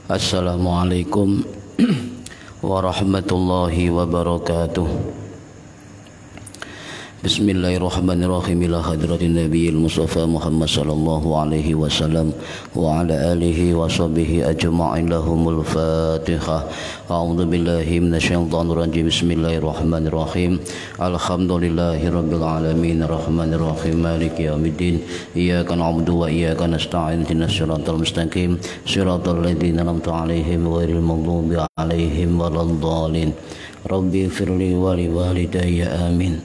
Assalamualaikum warahmatullahi wabarakatuh. Bismillahirrahmanirrahim. Ila hadratin nabiyil mustafa Muhammad sallallahu alaihi wasallam wa ala alihi wa sahbihi ajma'in. Lahumul Fatihah. A'udzu billahi minasyaitonir rajim. Bismillahirrahmanirrahim. Alhamdulillahi rabbil alamin arrahmanir rahim maliki yaumiddin. Iyyaka na'budu wa iyyaka nasta'in. Ihdinas siratal mustaqim siratal ladzina an'amta 'alaihim ghairil maghdubi 'alaihim waladdallin. Rabbi firli wa li walidayya amin.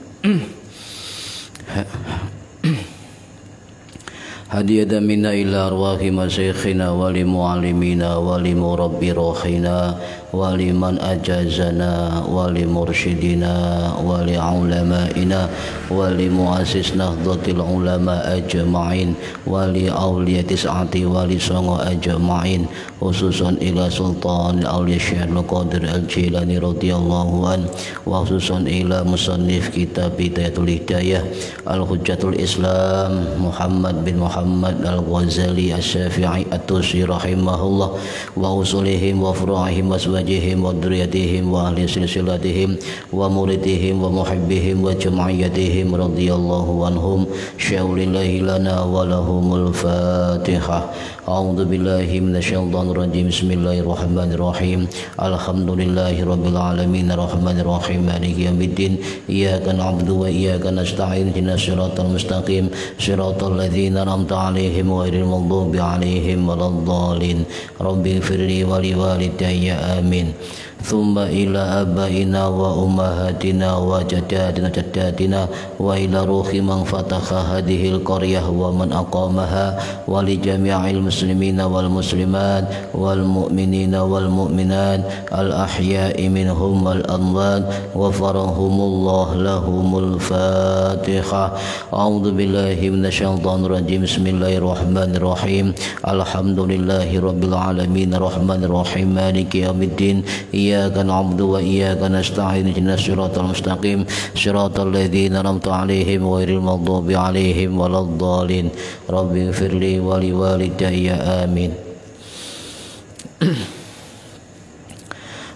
Hadiyatan minna ila arwahi masyikhina wa li muallimina wa li murabbi rohina wa liman ajazana wa li mursyidina wa li ulamaina wa li muassis nahdlatil ulama ajma'in wa li awliyati sa'ati wa li songo ajma'in, khususan ila sultan awliya Syekh Qadir Al-Jilani radhiyallahu an, wa khususan ila musannif kitab Bidayatul Hidayah Al-Hujjatul Islam Muhammad bin Muhammad Al-Ghazali Asy-Syafi'i At-Tusi rahimahullah, wa usulihim wa furu'ihim wa aswajihim wa dzurriyyatihim wa ahli silsilatihim wa muridihim wa muhibbihim wa jam'iyatihim radhiyallahu anhum. Syaulillahi lana wa lahumul Fatihah. A'udzu billahi minasyaitonir rajim. Bismillahirrahmanirrahim. Alhamdulillahi rabbil alamin arrahmanir rahim maliki yaumiddin. Iyyaka na'budu wa iyyaka nasta'in. Ihdinas siratal mustaqim siratal ladzina an'amta 'alaihim ghairil maghdubi 'alaihim waladdallin. Rabbi firli wa li walidayya amin. Thumma ila abaina wa ummahatina wa jaddatina wa ila ruhi man fataha hadhil qaryah wa man aqamaha wa li jami'il muslimina wal muslimat wal mu'minina wal mu'minat al ahya'i minhum wal amwat wa farahumullah lahumul Fatihah. A'udzu billahi minasyaitonir rajim. Bismillahirrahmanirrahim. Alhamdulillahi rabbil alamin arrahmanir rahim maliki yaumiddin. Iyyaka na'budu wa iyyaka nasta'in. Ihdinas siratal mustaqim siratal ladzina an'amta 'alaihim ghairil maghdubi 'alaihim waladdallin. Rabbi firli wa li walidayya amin.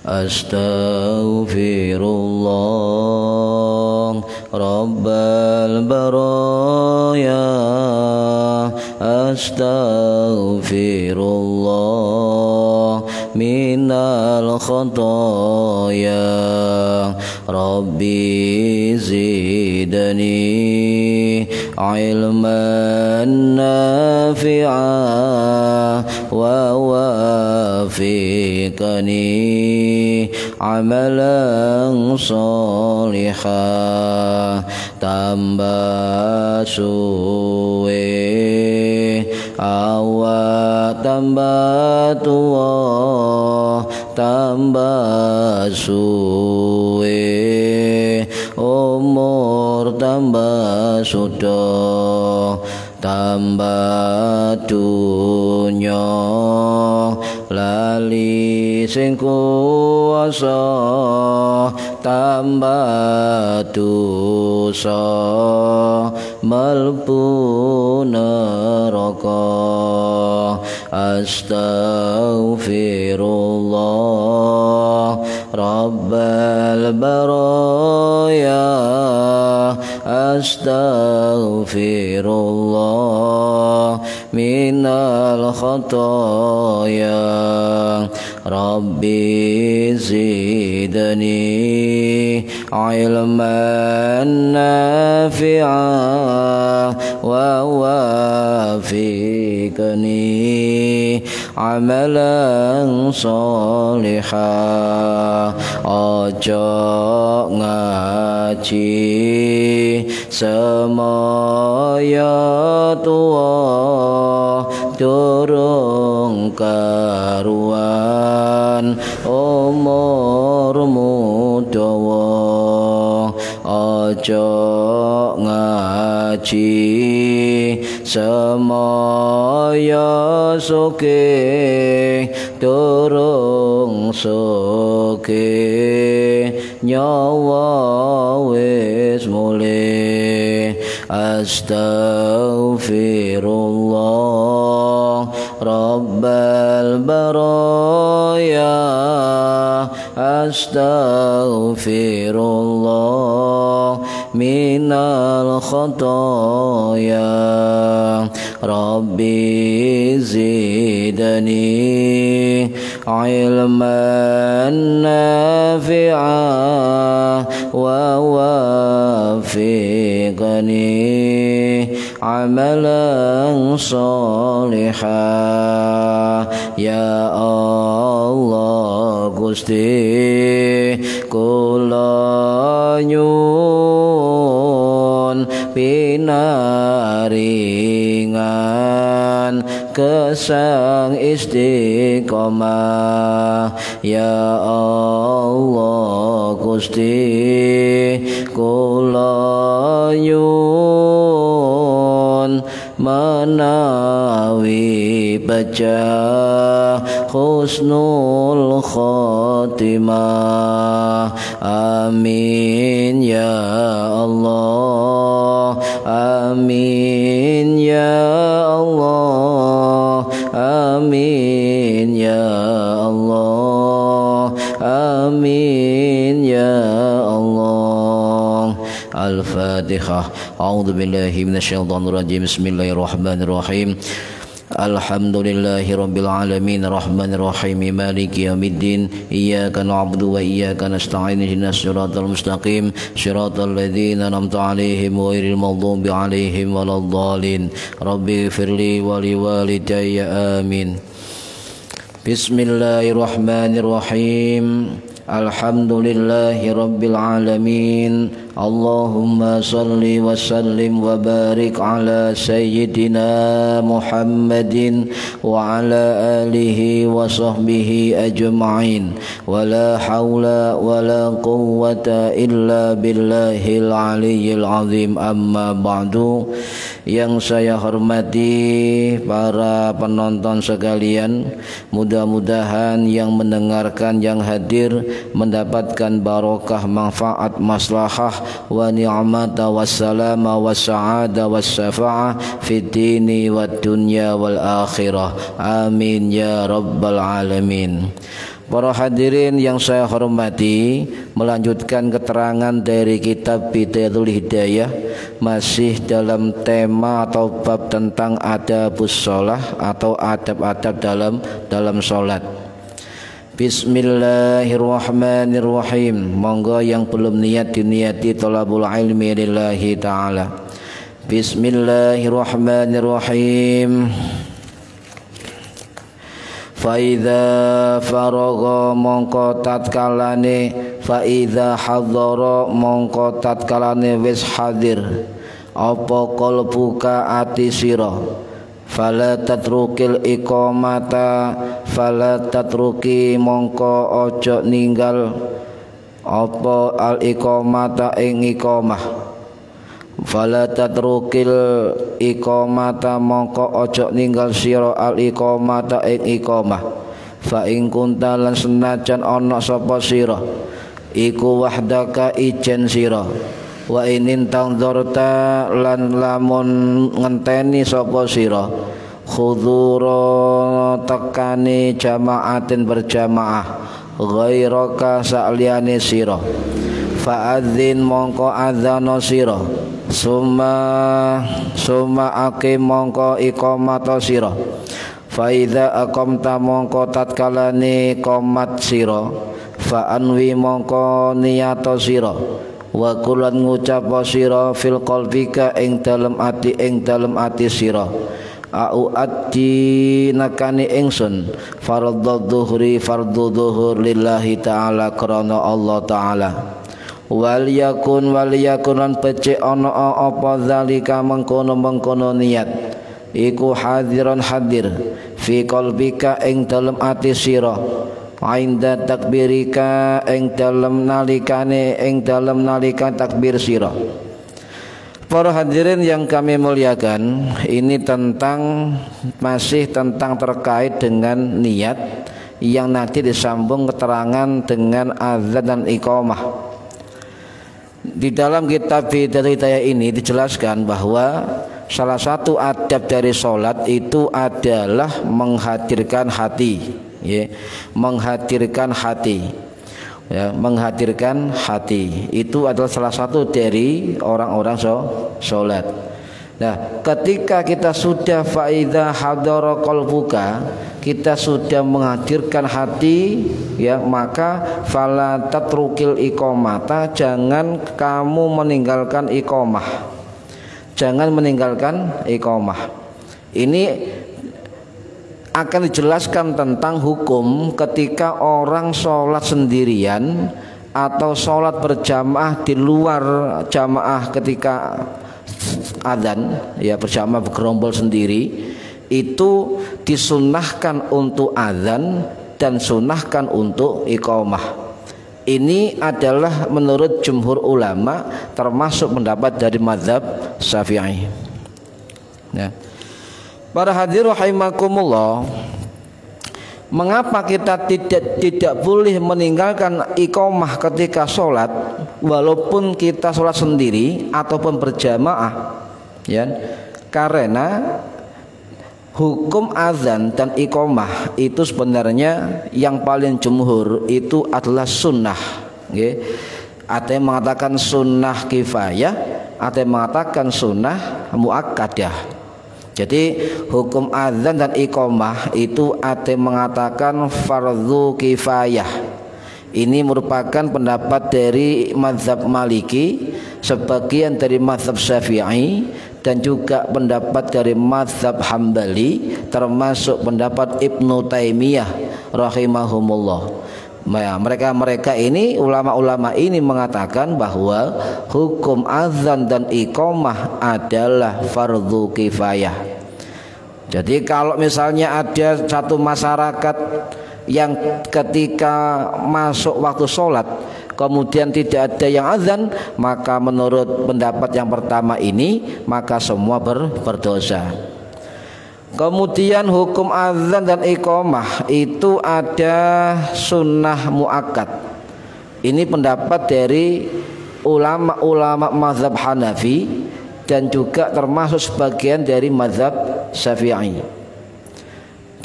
Astaghfirullah rabbal baraya. Astaghfirullah minal khotoya. Rabbi zidni ilman nafi'a wa wafiqni amalan salihah. Tambah suwe awak tambah tua, tambah suwe umur tambah sudah, tambah dunya lali sing kuwasa, tambah dosa mlebu neraka. Astaghfirullah rabbal baraya. Astaghfirullah minal khotoya. Rabbi zidni ilman nafi'a wa wafiqni amalan salihah. Ojo ngaji semaya tua, durung karuan umurmu maca ngaji semaya sugih durung sugih nyawa wis mulih astaghfirullah rabbal baraya astaghfirullah minal khotoya rabbi zidani ilman nafi'an wa wafiqani amalan salihah ya Allah Gusti kula nyuwun pinaringan kesang istiqomah ya Allah Gusti kula nyuwun menawi baca husnul khotimah amin ya Allah amin ya Allah amin ya Allah amin ya Allah. Al-Fatihah. A'udzu billahi minasyaitonir rajim. Bismillahirrahmanirrahim. Alhamdulillahi rabbil alamin arrahmanir rahim maliki yaumiddin iyyaka na'budu wa iyyaka nasta'in ihdinas siratal mustaqim siratal ladzina an'amta 'alaihim ghairil maghdubi 'alaihim waladdallin rabbi firli wa liwalidayya amin. Bismillahirrahmanirrahim. Alhamdulillahi rabbil alamin. Allahumma salli wa sallim wa barik ala sayyidina Muhammadin wa ala alihi wa sahbihi ajma'in wa la hawla wa la quwwata illa billahil aliyyil azim amma ba'du. Yang saya hormati para penonton sekalian, mudah-mudahan yang mendengarkan, yang hadir mendapatkan barokah, manfaat, maslahah wa ni'mata wassalama wassa'ada wassafa'ah fid dini wad dunya wal akhirah amin ya rabbal alamin. Para hadirin yang saya hormati, melanjutkan keterangan dari kitab Bidayatul Hidayah, masih dalam tema atau bab tentang adabus sholah atau adab-adab dalam sholat. Bismillahirrahmanirrahim. Monggo yang belum niat diniati thalabul ilmi lillahi ta'ala. Bismillahirrahmanirrahim. Faidha faragha mongko tatkalane, faidha hadhara mongko tatkalane wis hadir apa qalbuka ati sira, fala tatrukil iqamata, fala tatruki mongko ojo ninggal apa al iqamata ing iqamah, fala tatrukil iqamata mongko ojo ninggal sira al iqamata ing iqamah, fa ing kunta lan senajan ana sapa sira iku wahdaka ijen sira, wa inin tanzurta lan lamun ngenteni sapa sira khudura tekani jamaatin berjamaah ghairaka sa'liyane sira, fa'adzin mongko adzana sira, summa akim mongko iqamata sira, faidha aqamta mongko tatkalane qomat sira, fa'anwi mongko niyata sira, wa kulan ngucap sira fil qalbika ing dalem ati sira, au ati nakani ingsun fardhu dhuhur lillahi ta'ala krana Allah ta'ala, wal yakun lan becik ana apa zalika mengkono niat iku hadiran hadir fi qalbika ing dalem ati sira, Ainda takbirika ing dalem nalikan takbir sira. Para hadirin yang kami muliakan, ini masih tentang terkait dengan niat yang nanti disambung keterangan dengan azan dan iqamah. Di dalam kitab Bidayatul Hidayah ini dijelaskan bahwa salah satu adab dari sholat itu adalah menghadirkan hati, ya, menghadirkan hati. Ya, menghadirkan hati itu adalah salah satu dari orang-orang sholat. Nah, ketika kita sudah faida hadara qalbuka, kita sudah menghadirkan hati, ya, maka fala tatrukil iqamata, jangan kamu meninggalkan iqamah. Jangan meninggalkan iqamah. Ini akan dijelaskan tentang hukum ketika orang sholat sendirian atau sholat berjamaah di luar jamaah ketika adzan, ya, berjamaah bergerombol sendiri, itu disunnahkan untuk adzan dan sunnahkan untuk iqamah. Ini adalah menurut jumhur ulama, termasuk pendapat dari mazhab Syafi'i. Ya. Para hadirin rahimakumullah, mengapa kita tidak boleh meninggalkan iqamah ketika sholat walaupun kita sholat sendiri ataupun berjamaah, ya? Karena hukum azan dan iqamah itu sebenarnya yang paling jumhur itu adalah sunnah, ya? Ada yang mengatakan sunnah kifayah, ada yang mengatakan sunnah muakkadah. Jadi hukum azan dan iqamah itu ada yang mengatakan fardhu kifayah. Ini merupakan pendapat dari mazhab Maliki, sebagian dari mazhab Syafi'i, dan juga pendapat dari mazhab Hambali, termasuk pendapat Ibnu Taimiyah rahimahumullah. Mereka ini, ulama-ulama ini mengatakan bahwa hukum azan dan iqamah adalah fardhu kifayah. Jadi kalau misalnya ada satu masyarakat yang ketika masuk waktu sholat kemudian tidak ada yang azan, maka menurut pendapat yang pertama ini maka semua berdosa. Kemudian hukum azan dan iqamah itu ada sunnah muakkad. Ini pendapat dari ulama-ulama mazhab Hanafi dan juga termasuk sebagian dari mazhab Syafi'i.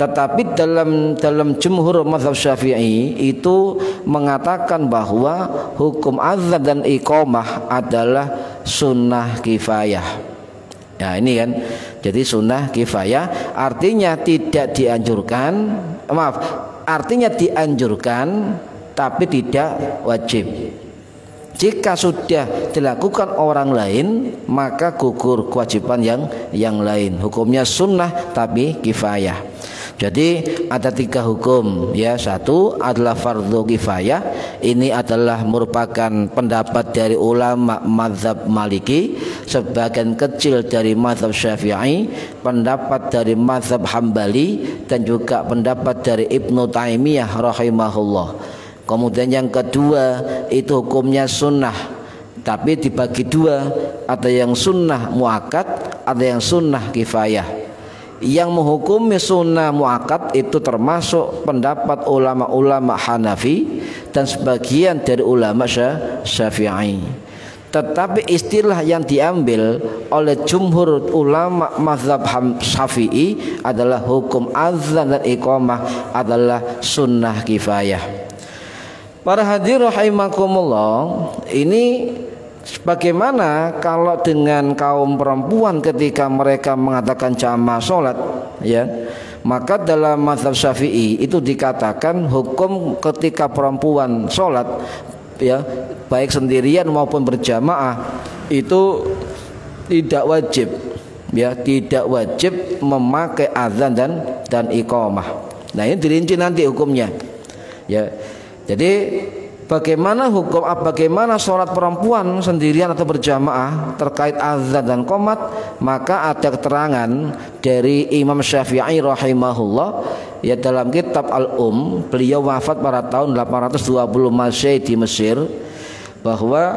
Tetapi dalam jumhur mazhab Syafi'i itu mengatakan bahwa hukum azan dan iqamah adalah sunnah kifayah. Nah, ini kan, jadi sunnah kifayah artinya tidak dianjurkan, artinya dianjurkan tapi tidak wajib. Jika sudah dilakukan orang lain maka gugur kewajiban yang lain. Hukumnya sunnah tapi kifayah. Jadi ada 3 hukum, ya. Satu adalah fardhu kifayah. Ini adalah merupakan pendapat dari ulama mazhab Maliki, sebagian kecil dari mazhab Syafi'i, pendapat dari mazhab Hambali, dan juga pendapat dari Ibnu Taimiyah rahimahullah. Kemudian yang kedua itu hukumnya sunnah, tapi dibagi 2, ada yang sunnah muakkad, ada yang sunnah kifayah. Yang menghukumi sunnah muakkad itu termasuk pendapat ulama-ulama Hanafi dan sebagian dari ulama Syafi'i. Tetapi istilah yang diambil oleh jumhur ulama mazhab Syafi'i adalah hukum azan dan iqamah adalah sunnah kifayah. Para hadirin rahimakumullah, ini bagaimana kalau dengan kaum perempuan ketika mereka mengatakan jamaah sholat, ya? Maka dalam mazhab Syafi'i itu dikatakan hukum ketika perempuan sholat, ya, baik sendirian maupun berjamaah, itu tidak wajib, ya, tidak wajib memakai azan dan iqamah. Nah, ini dirinci nanti hukumnya, ya. Jadi bagaimana sholat perempuan sendirian atau berjamaah terkait azan dan qomat, maka ada keterangan dari Imam Syafi'i rahimahullah ya dalam kitab beliau wafat pada tahun 820 Masehi di Mesir, bahwa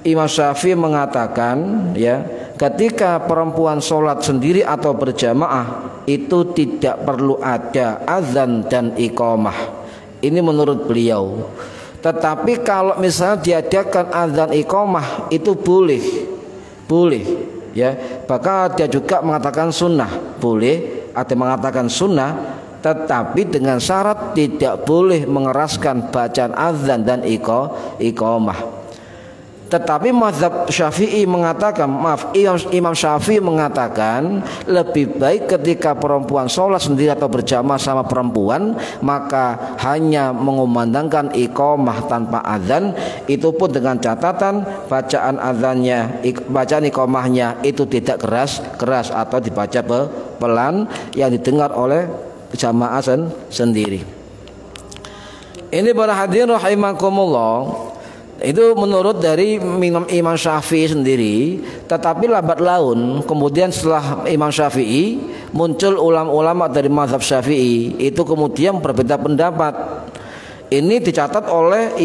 Imam Syafi'i mengatakan ya ketika perempuan sholat sendiri atau berjamaah itu tidak perlu ada azan dan iqamah. Ini menurut beliau. Tetapi kalau misalnya diadakan azan iqamah itu boleh ya. Bahkan ada juga mengatakan sunnah, boleh, ada mengatakan sunnah, tetapi dengan syarat tidak boleh mengeraskan bacaan azan dan iqamah. Tetapi mazhab Syafi'i mengatakan, Imam Syafi'i mengatakan lebih baik ketika perempuan sholat sendiri atau berjamaah sama perempuan, maka hanya mengumandangkan iqamah tanpa azan, itu pun dengan catatan bacaan iqamahnya itu tidak keras atau dibaca pelan yang didengar oleh jamaah sendiri. Ini para hadirin rahimakumullah. Itu menurut dari Imam Syafi'i sendiri. Tetapi lambat laun kemudian setelah Imam Syafi'i muncul ulama-ulama dari mazhab Syafi'i, itu kemudian berbeda pendapat. Ini dicatat oleh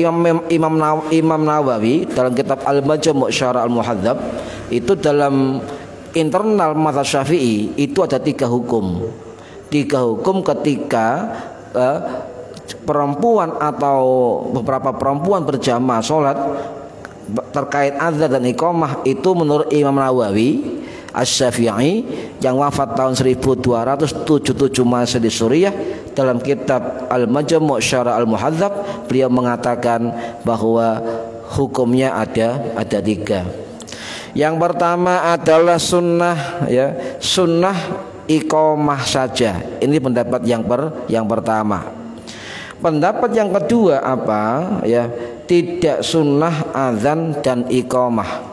Imam Nawawi dalam kitab Al-Majmu' Syarah Al-Muhadzab. Itu dalam internal mazhab Syafi'i itu ada 3 hukum. 3 hukum ketika perempuan atau beberapa perempuan berjamaah sholat terkait azan dan iqamah, itu menurut Imam Nawawi Asy-Syafi'i yang wafat tahun 1277 Masehi di Suriah, dalam kitab Al-Majmu' Syarah Al-Muhadzab beliau mengatakan bahwa hukumnya ada 3. Yang pertama adalah sunnah ya, sunnah iqamah saja. Ini pendapat yang pertama. Pendapat yang kedua apa ya, tidak sunnah azan dan iqamah.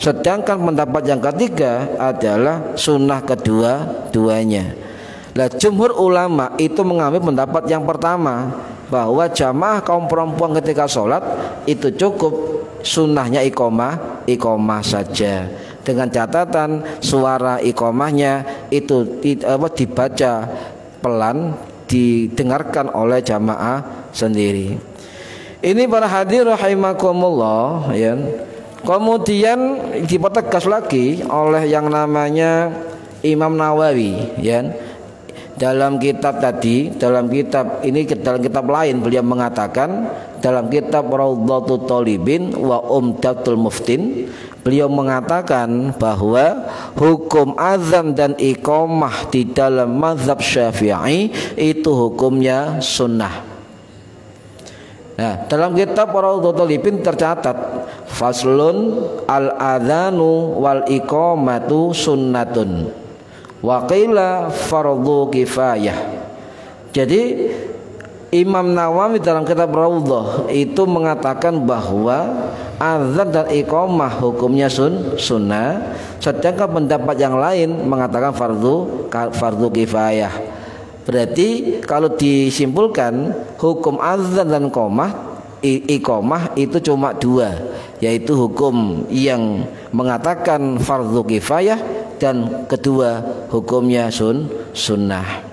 Sedangkan pendapat yang ketiga adalah sunnah kedua-duanya. Nah, jumhur ulama itu mengambil pendapat yang pertama, bahwa jamaah kaum perempuan ketika sholat itu cukup sunnahnya iqamah saja, dengan catatan suara iqamahnya itu dibaca pelan, didengarkan oleh jamaah sendiri. Ini para hadirin rahimakumullah ya. Kemudian dipertegas lagi oleh yang namanya Imam Nawawi ya. Dalam kitab dalam kitab lain beliau mengatakan, dalam kitab Raudhatul Thalibin wa Umdatul Muftin, beliau mengatakan bahwa hukum azan dan iqamah di dalam mazhab Syafi'i itu hukumnya sunnah. Nah, dalam kitab Raudhatul Thalibin tercatat faslun al-adzanu wal iqamatu sunnatun wa qila fardhu kifayah. Jadi Imam Nawawi dalam kitab Raudhah itu mengatakan bahwa azan dan iqamah hukumnya sunnah, sedangkan pendapat yang lain mengatakan fardhu kifayah. Berarti kalau disimpulkan hukum azan dan iqamah itu cuma 2, yaitu hukum yang mengatakan fardhu kifayah dan kedua hukumnya sunnah.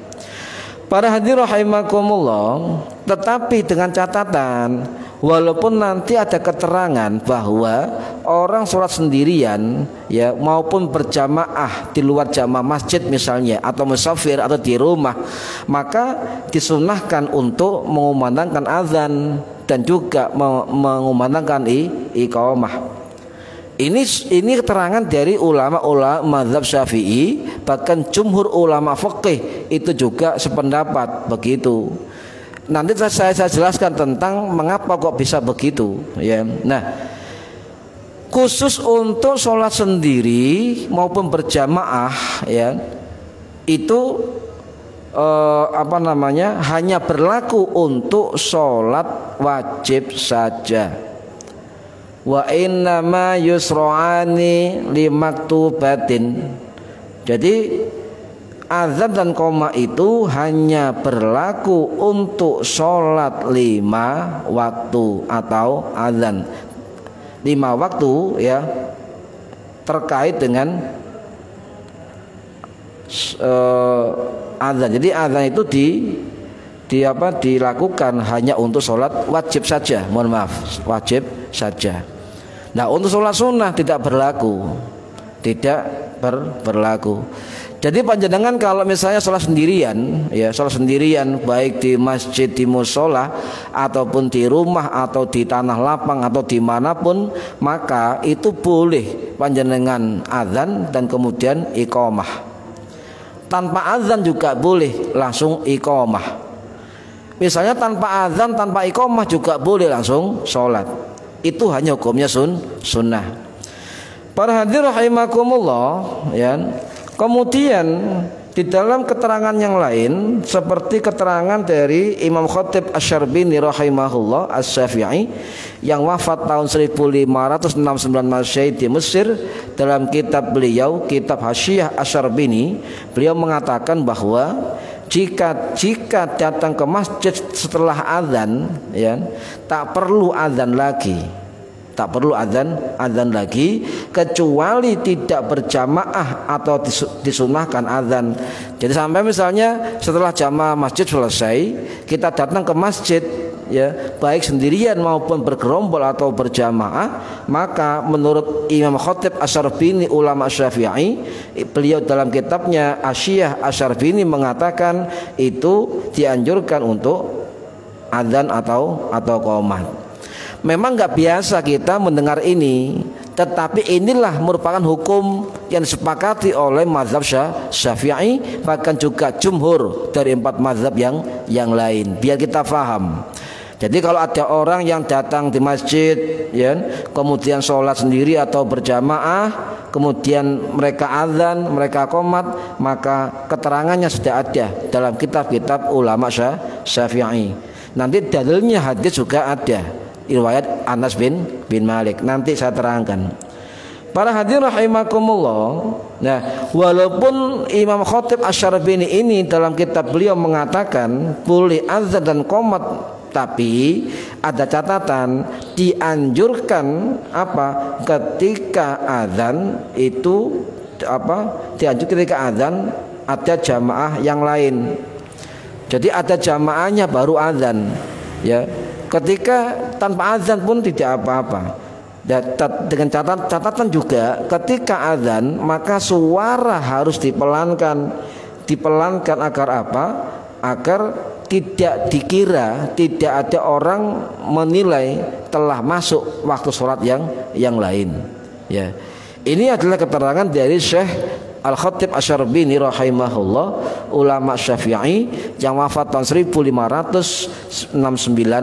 Para hadirin rahimakumullah, tetapi dengan catatan, walaupun nanti ada keterangan bahwa orang sholat sendirian ya maupun berjamaah di luar jamaah masjid misalnya, atau musafir atau di rumah, maka disunahkan untuk mengumandangkan azan dan juga mengumandangkan iqamah. Ini keterangan dari ulama-ulama mazhab Syafi'i, bahkan jumhur ulama fikih itu juga sependapat begitu. Nanti saya jelaskan tentang mengapa kok bisa begitu ya. Nah, khusus untuk sholat sendiri maupun berjamaah ya, itu hanya berlaku untuk sholat wajib saja. Wa innama yusra'ani limaktubatin. Jadi azan dan qoma itu hanya berlaku untuk sholat 5 waktu atau azan 5 waktu ya, terkait dengan azan. Jadi azan itu dilakukan hanya untuk sholat wajib saja, mohon maaf, wajib saja. Nah, untuk sholat sunnah tidak berlaku, berlaku. Jadi panjenengan kalau misalnya sholat sendirian, ya sholat sendirian baik di masjid, di musola, ataupun di rumah, atau di tanah lapang, atau dimanapun, maka itu boleh panjenengan azan dan kemudian iqamah. Tanpa azan juga boleh langsung iqamah. Misalnya tanpa azan, tanpa iqamah juga boleh langsung sholat. Itu hanya hukumnya sunnah. Para hadirin rahimakumullah, ya. Kemudian di dalam keterangan yang lain, seperti keterangan dari Imam Khatib Asy-Syarbini rahimahullah Asy-Syafi'i yang wafat tahun 1569 Masehi di Mesir, dalam kitab beliau, kitab Hasyiah Asy-Syarbini, beliau mengatakan bahwa jika datang ke masjid setelah azan, ya, tak perlu azan lagi. Tak perlu azan lagi, kecuali tidak berjamaah atau disunahkan azan. Jadi sampai misalnya setelah jamaah masjid selesai, kita datang ke masjid, ya, baik sendirian maupun bergerombol atau berjamaah, maka menurut Imam Khatib Asy-Syarbini ulama Syafi'i, beliau dalam kitabnya Hasyiah Asy-Syarbini mengatakan itu dianjurkan untuk azan atau qomat. Memang nggak biasa kita mendengar ini, tetapi inilah merupakan hukum yang disepakati oleh mazhab Syafi'i, bahkan juga jumhur dari 4 mazhab yang lain. Biar kita paham. Jadi kalau ada orang yang datang di masjid, ya, kemudian sholat sendiri atau berjamaah, kemudian mereka azan, mereka qomat, maka keterangannya sudah ada dalam kitab-kitab ulama Syafi'i. Nanti dalilnya hadis juga ada, riwayat Anas bin Malik, nanti saya terangkan. Para hadirin rahimakumullah. Nah, walaupun Imam Khatib Asy-Syarbini ini dalam kitab beliau mengatakan boleh azan dan qomat, tapi ada catatan, dianjurkan apa? Ketika azan itu dianjurkan ketika azan ada jamaah yang lain. Jadi ada jamaahnya baru azan, ya. Ketika tanpa azan pun tidak apa-apa. Dengan catatan juga ketika azan maka suara harus dipelankan agar apa? Agar tidak dikira, tidak ada orang menilai telah masuk waktu sholat yang lain. Ya, ini adalah keterangan dari Syekh Al-Khatib Asy-Syarbini rahimahullah, ulama Syafi'i yang wafat tahun 1569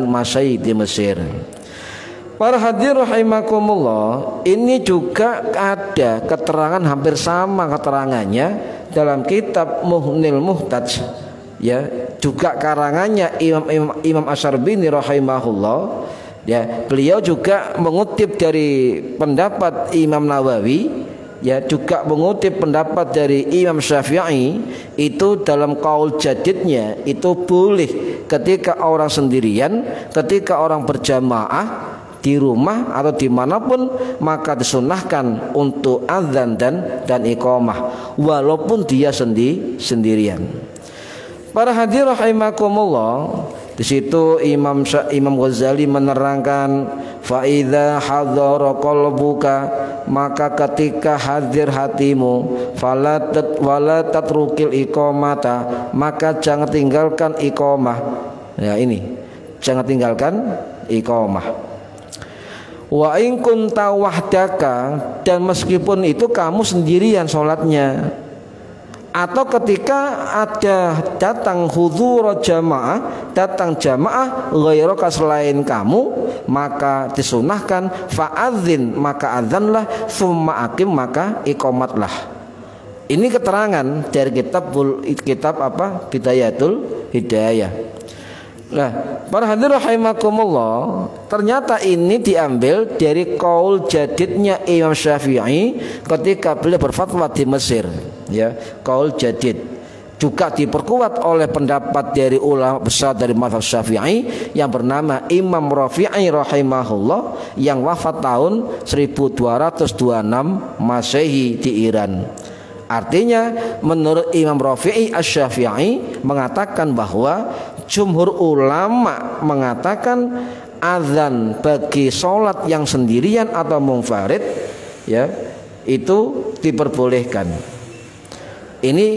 Masehi di Mesir. Para hadirin rahimakumullah, ini juga ada keterangan hampir sama keterangannya dalam kitab Muhnil Muhtaj, ya, juga karangannya Imam Asy-Syarbini rahimahullah. Ya, beliau juga mengutip dari pendapat Imam Nawawi, ya, juga mengutip pendapat dari Imam Syafi'i. Itu dalam qaul jadidnya itu boleh ketika orang sendirian, ketika orang berjamaah di rumah atau dimanapun, maka disunahkan untuk azan dan iqamah walaupun dia sendirian. Para hadirin rahimakumullah, di situ Imam Ghazali menerangkan, fa idza hadara qalbuka, maka ketika hadir hatimu, wala tatrukil iqamata, maka jangan tinggalkan iqamah. Ya, ini jangan tinggalkan iqamah. Wa in kunta wahdaka, dan meskipun itu kamu sendirian sholatnya, atau ketika ada datang hudhur jamaah, datang jamaah ghairaka selain kamu, maka disunahkan fa'adzin, maka azanlah, tsumma aqim, maka iqamatlah. Ini keterangan dari kitab apa? Bidayatul Hidayah. Nah, para hadirin rahimakumullah, ternyata ini diambil dari qaul jadidnya Imam Syafi'i ketika beliau berfatwa di Mesir, ya, qaul jadid. juga diperkuat oleh pendapat dari ulama besar dari mazhab Syafi'i yang bernama Imam Rafi'i rahimahullah yang wafat tahun 1226 Masehi di Iran. Artinya menurut Imam Rafi'i Asy-Syafi'i mengatakan bahwa jumhur ulama mengatakan azan bagi sholat yang sendirian atau munfarid ya itu diperbolehkan. Ini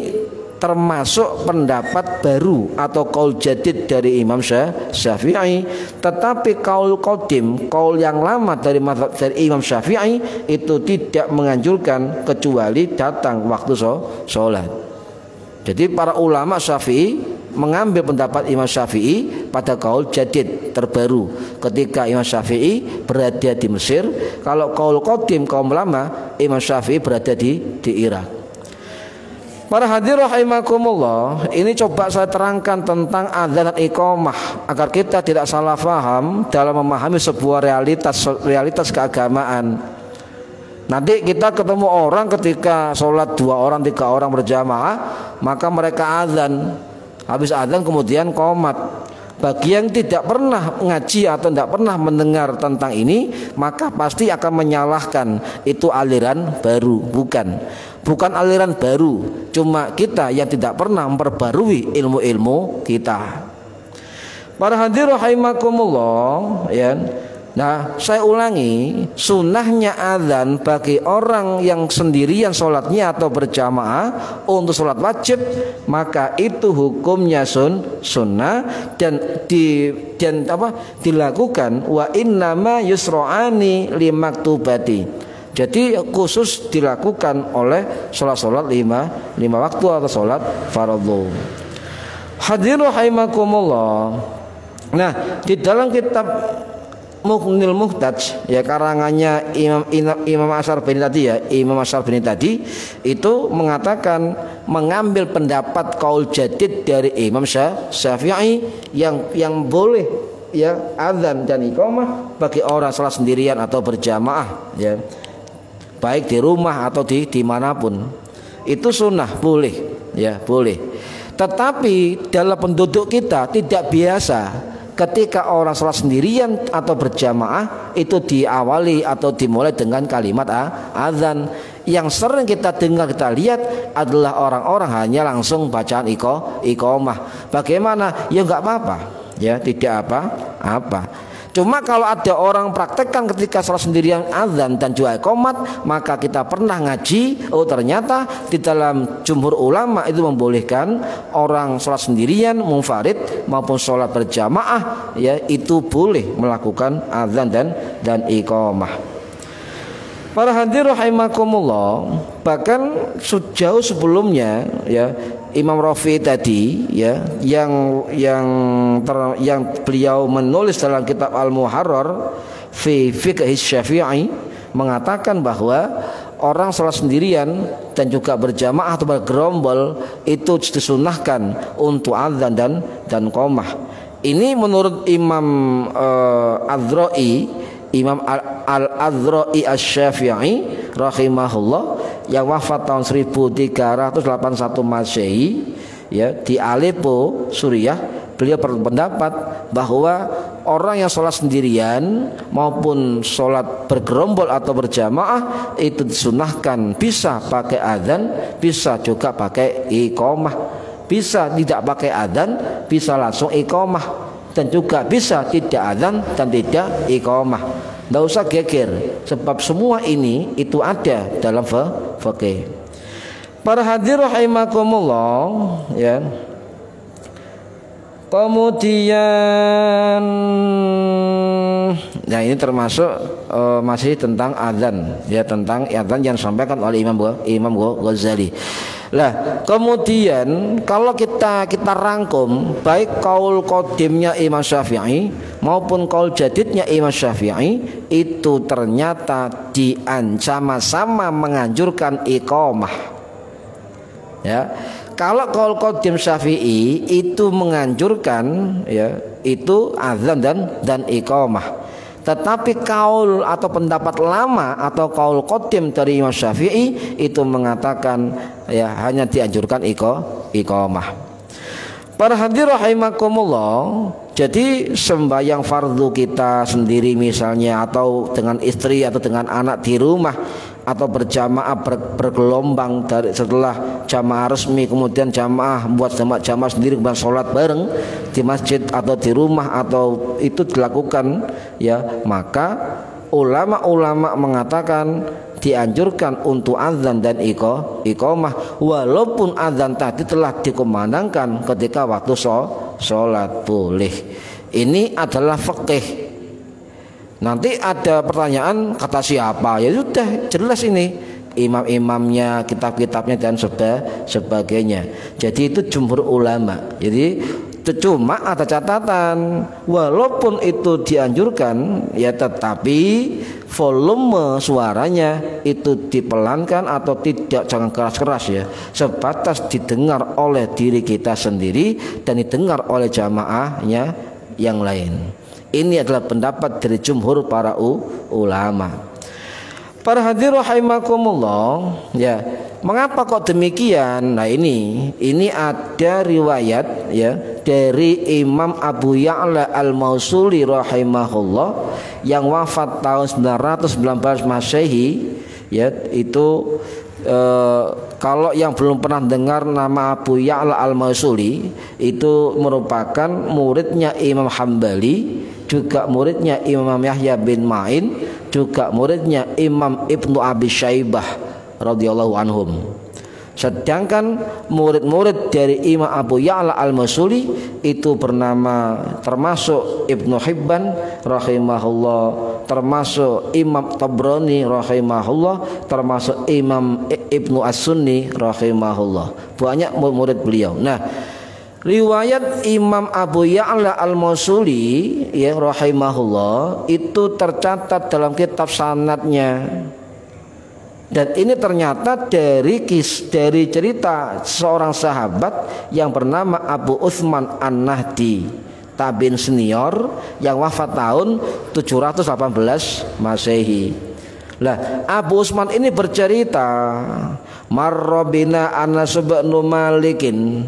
termasuk pendapat baru atau qaul jadid dari Imam Syafi'i. Tetapi qaul qadim, qaul yang lama dari Imam Syafi'i itu tidak menganjurkan kecuali datang waktu sholat. Jadi para ulama Syafi'i mengambil pendapat Imam Syafi'i pada qaul jadid terbaru ketika Imam Syafi'i berada di Mesir. Kalau qaul qadim kaum lama Imam Syafi'i berada di Irak. Para hadir rahimakumullah, ini coba saya terangkan tentang adzan dan iqamah agar kita tidak salah faham dalam memahami sebuah realitas keagamaan. Nanti kita ketemu orang ketika sholat 2 orang 3 orang berjamaah, maka mereka adzan, habis adzan kemudian qomat. Bagi yang tidak pernah ngaji atau tidak pernah mendengar tentang ini, maka pasti akan menyalahkan itu aliran baru. Bukan aliran baru, cuma kita yang tidak pernah memperbarui ilmu-ilmu kita. Para hadirin rahimakumullah, ya. Nah, saya ulangi, sunnahnya azan bagi orang yang sendirian sholatnya atau berjamaah untuk sholat wajib, maka itu hukumnya sunnah dan dilakukan wa innama yusro'ani limaktubati. Jadi khusus dilakukan oleh sholat lima waktu atau sholat fardhu. Hadirin rahimakumullah. Nah, di dalam kitab Mughnil Muhtaj ya karangannya Imam Asy'arabini tadi ya, Imam Asy'arabini tadi itu mengatakan mengambil pendapat qaul jadid dari Imam Syafi'i yang boleh ya azan dan iqamah bagi orang salat sendirian atau berjamaah ya. Baik di rumah atau dimanapun. Itu sunnah, boleh ya, boleh. Tetapi dalam penduduk kita tidak biasa ketika orang sholat sendirian atau berjamaah itu diawali atau dimulai dengan kalimat azan. Yang sering kita dengar, kita lihat adalah orang-orang hanya langsung bacaan iqamah. Bagaimana? Ya enggak apa-apa, ya tidak apa-apa. Cuma kalau ada orang praktekkan ketika sholat sendirian azan dan juga iqamat, maka kita pernah ngaji, oh ternyata di dalam jumhur ulama itu membolehkan orang sholat sendirian munfarid maupun sholat berjamaah ya itu boleh melakukan azan dan iqamah. Para hadirin rahimakumullah, bahkan jauh sebelumnya ya Imam Rafi'i tadi ya yang beliau menulis dalam kitab Al-Muharrar fi Fiqh Syafi'i mengatakan bahwa orang sholat sendirian dan juga berjamaah atau bergerombol itu disunahkan untuk azan dan qomah. Ini menurut Imam Adro'i, Imam Al-Adro'i Asy-Syafi'i rahimahullah yang wafat tahun 1381 Masehi ya di Aleppo, Suriah. Beliau berpendapat bahwa orang yang sholat sendirian maupun sholat bergerombol atau berjamaah itu disunahkan bisa pakai adzan, bisa juga pakai iqamah, bisa tidak pakai adzan, bisa langsung iqamah, dan juga bisa tidak adzan dan tidak iqamah. Tidak usah geger, sebab semua ini itu ada dalam fikih. Para hadirin rahimakumullah ya. Kemudian nah ini termasuk masih tentang adzan ya, tentang adzan yang disampaikan oleh Imam Ghazali. Lah, kemudian kalau kita rangkum baik qaul qadimnya Imam Syafi'i maupun qaul jadidnya Imam Syafi'i itu ternyata sama-sama menganjurkan iqamah. Ya. Kalau qaul qadim Syafi'i itu menganjurkan ya itu azan dan iqamah. Tetapi kaul atau pendapat lama atau kaul qadim dari Imam Syafi'i itu mengatakan ya hanya dianjurkan iqamah. Para hadirin rahimakumullah, jadi sembahyang fardu kita sendiri misalnya atau dengan istri atau dengan anak di rumah atau berjamaah bergelombang dari setelah jamaah resmi kemudian jamaah buat jamaah sendiri kemudian sholat bareng di masjid atau di rumah atau itu dilakukan ya, maka ulama-ulama mengatakan dianjurkan untuk azan dan iqamah walaupun azan tadi telah dikumandangkan ketika waktu sholat boleh. Ini adalah fikih. Nanti ada pertanyaan kata siapa? Ya sudah jelas ini imam-imamnya, kitab-kitabnya dan sebagainya. Jadi itu jumhur ulama. Jadi cuma ada catatan, walaupun itu dianjurkan ya tetapi volume suaranya itu dipelankan atau tidak, jangan keras-keras ya, sebatas didengar oleh diri kita sendiri dan didengar oleh jamaahnya yang lain. Ini adalah pendapat dari jumhur para ulama. Para hadirin rahimakumullah, ya, mengapa kok demikian? Nah, ini ada riwayat ya dari Imam Abu Ya'la Al-Mausuli rahimahullah yang wafat tahun 919 Masehi ya, itu kalau yang belum pernah dengar nama Abu Ya'la Al-Mausuli, itu merupakan muridnya Imam Hambali, juga muridnya Imam Yahya bin Ma'in, juga muridnya Imam Ibnu Abi Syaibah radhiyallahu anhum. Sedangkan murid-murid dari Imam Abu Ya'la Al-Mausuli itu bernama termasuk Ibnu Hibban rahimahullah, termasuk Imam Tabrani rahimahullah, termasuk Imam Ibnu As-Sunni rahimahullah. Banyak murid beliau. Nah, riwayat Imam Abu Ya'la Al-Mausuli ya rahimahullah itu tercatat dalam kitab sanadnya. Dan ini ternyata dari cerita seorang sahabat yang bernama Abu Utsman An-Nahdi, tabi'in senior yang wafat tahun 718 Masehi. Lah, Abu Utsman ini bercerita, marrobina Anas bin Malikin,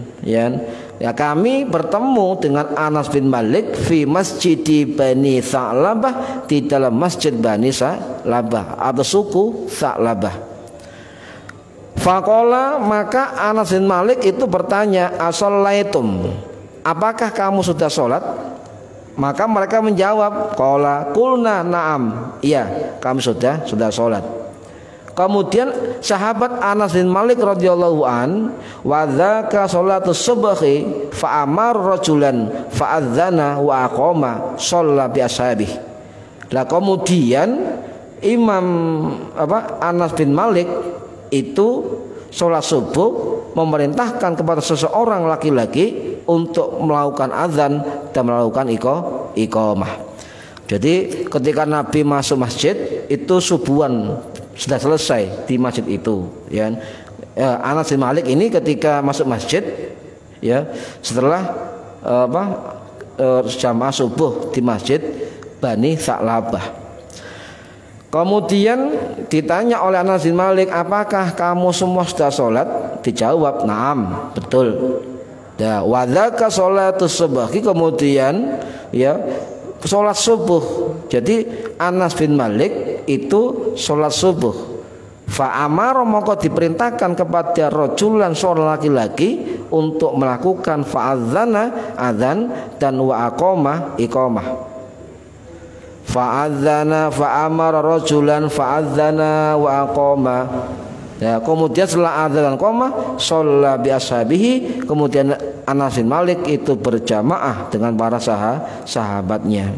ya kami bertemu dengan Anas bin Malik fi masjid Bani Sa'labah, di dalam masjid Bani Sa'labah atau suku Sa'labah. Faqala, maka Anas bin Malik itu bertanya, ashallaitum, apakah kamu sudah sholat? Maka mereka menjawab, qala qulna na'am, iya kami sudah sholat. Kemudian sahabat Anas bin Malik radhiyallahu an, wa dzaka sholatus subhi fa amar rajulan fa adzana wa aqama shalla bi ashabih. Lah kemudian Imam Anas bin Malik itu sholat subuh memerintahkan kepada seseorang laki-laki untuk melakukan azan dan melakukan iqamah. Jadi ketika Nabi masuk masjid itu subuhan sudah selesai di masjid itu ya. Anas bin Malik ini ketika masuk masjid ya setelah jamaah subuh di masjid Bani Sa'labah. Kemudian ditanya oleh Anas bin Malik, apakah kamu semua sudah sholat? Dijawab, na'am, betul. Ya, wa dzaka sholatus subhi, kemudian ya sholat subuh. Jadi Anas bin Malik itu sholat subuh. Fa'amar, maka diperintahkan kepada rajulan seorang laki-laki untuk melakukan fa'adzana adzan dan wa aqama iqamah. Fa'adzana fa'amara rajulan fa'adzana wa aqama. Ya, kemudian setelah adzan dan qamah shalla bi ashabihi, kemudian Anas bin Malik itu berjamaah dengan para sahabatnya.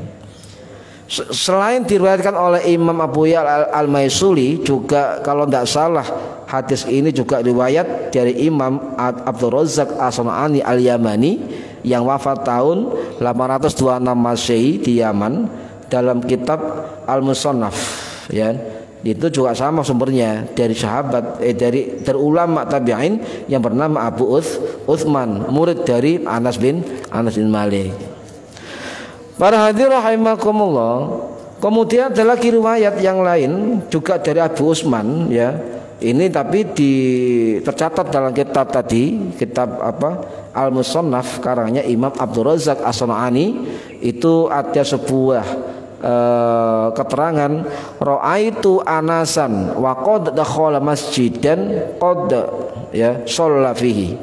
Selain diriwayatkan oleh Imam Abu Ya'la Al-Mausuli, juga kalau tidak salah hadis ini juga riwayat dari Imam Abdul Razzaq As-San'ani Al-Yamani yang wafat tahun 826 Masehi di Yaman, dalam kitab Al-Musannaf ya. Itu juga sama sumbernya dari sahabat dari ulama tabi'in yang bernama Abu Utsman, murid dari Anas bin Malik. Para hadirin rahimakumullah, Kemudian ada lagi riwayat yang lain juga dari Abu Usman ya. Ini tapi tercatat dalam kitab tadi, kitab Al-Musannaf karangnya Imam Abdul Razak As-San'ani. Itu ada sebuah keterangan ra'aitu anasan wa qad dakhala masjidan qad ya shalla fihi.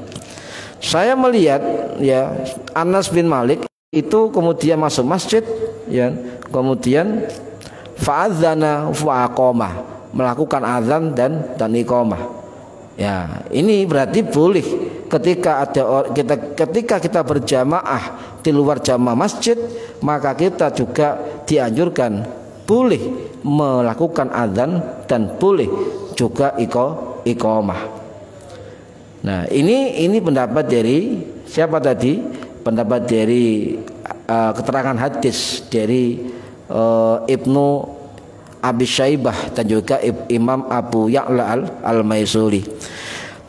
Saya melihat ya Anas bin Malik itu kemudian masuk masjid ya, kemudian fa'adzana wa aqama, melakukan azan dan iqamah. Ya, ini berarti boleh ketika kita berjamaah di luar jamaah masjid, maka kita juga dianjurkan boleh melakukan azan dan boleh juga iqamah. Nah, ini pendapat dari siapa tadi? Pendapat dari keterangan hadis dari Ibnu Abi Syaibah dan juga Imam Abu Ya'la Al-Maisuri.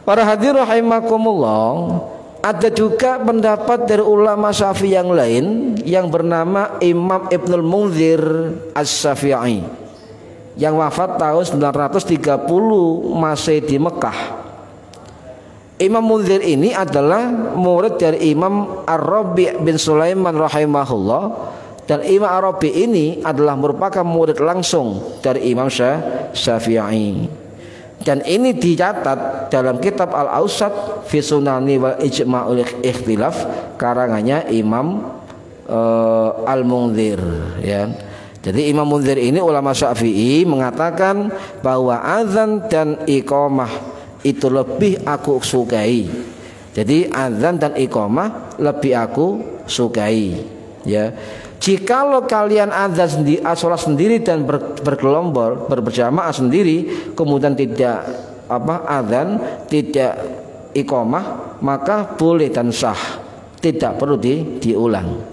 Para hadirin rahimakumullah, ada juga pendapat dari ulama Syafi'i yang lain yang bernama Imam Ibnul Munzir As-Syafi'i yang wafat tahun 930 Masehi di Mekah. Imam Munzir ini adalah murid dari Imam Ar-Rabi' bin Sulaiman rahimahullah. Dan Imam Arabi ini adalah merupakan murid langsung dari Imam Syafi'i. Dan ini dicatat dalam kitab Al-Awsat fi Sunani wal Ijma'ul Ikhtilaf karangannya Imam Al-Munzir ya. Jadi Imam Munzir ini ulama Syafi'i mengatakan bahwa azan dan iqamah itu lebih aku sukai. Jadi azan dan iqamah lebih aku sukai ya. Jikalau kalian azan sholat sendiri dan bergelombol berjamaah sendiri, kemudian tidak azan, tidak iqamah, maka boleh dan sah, tidak perlu diulang.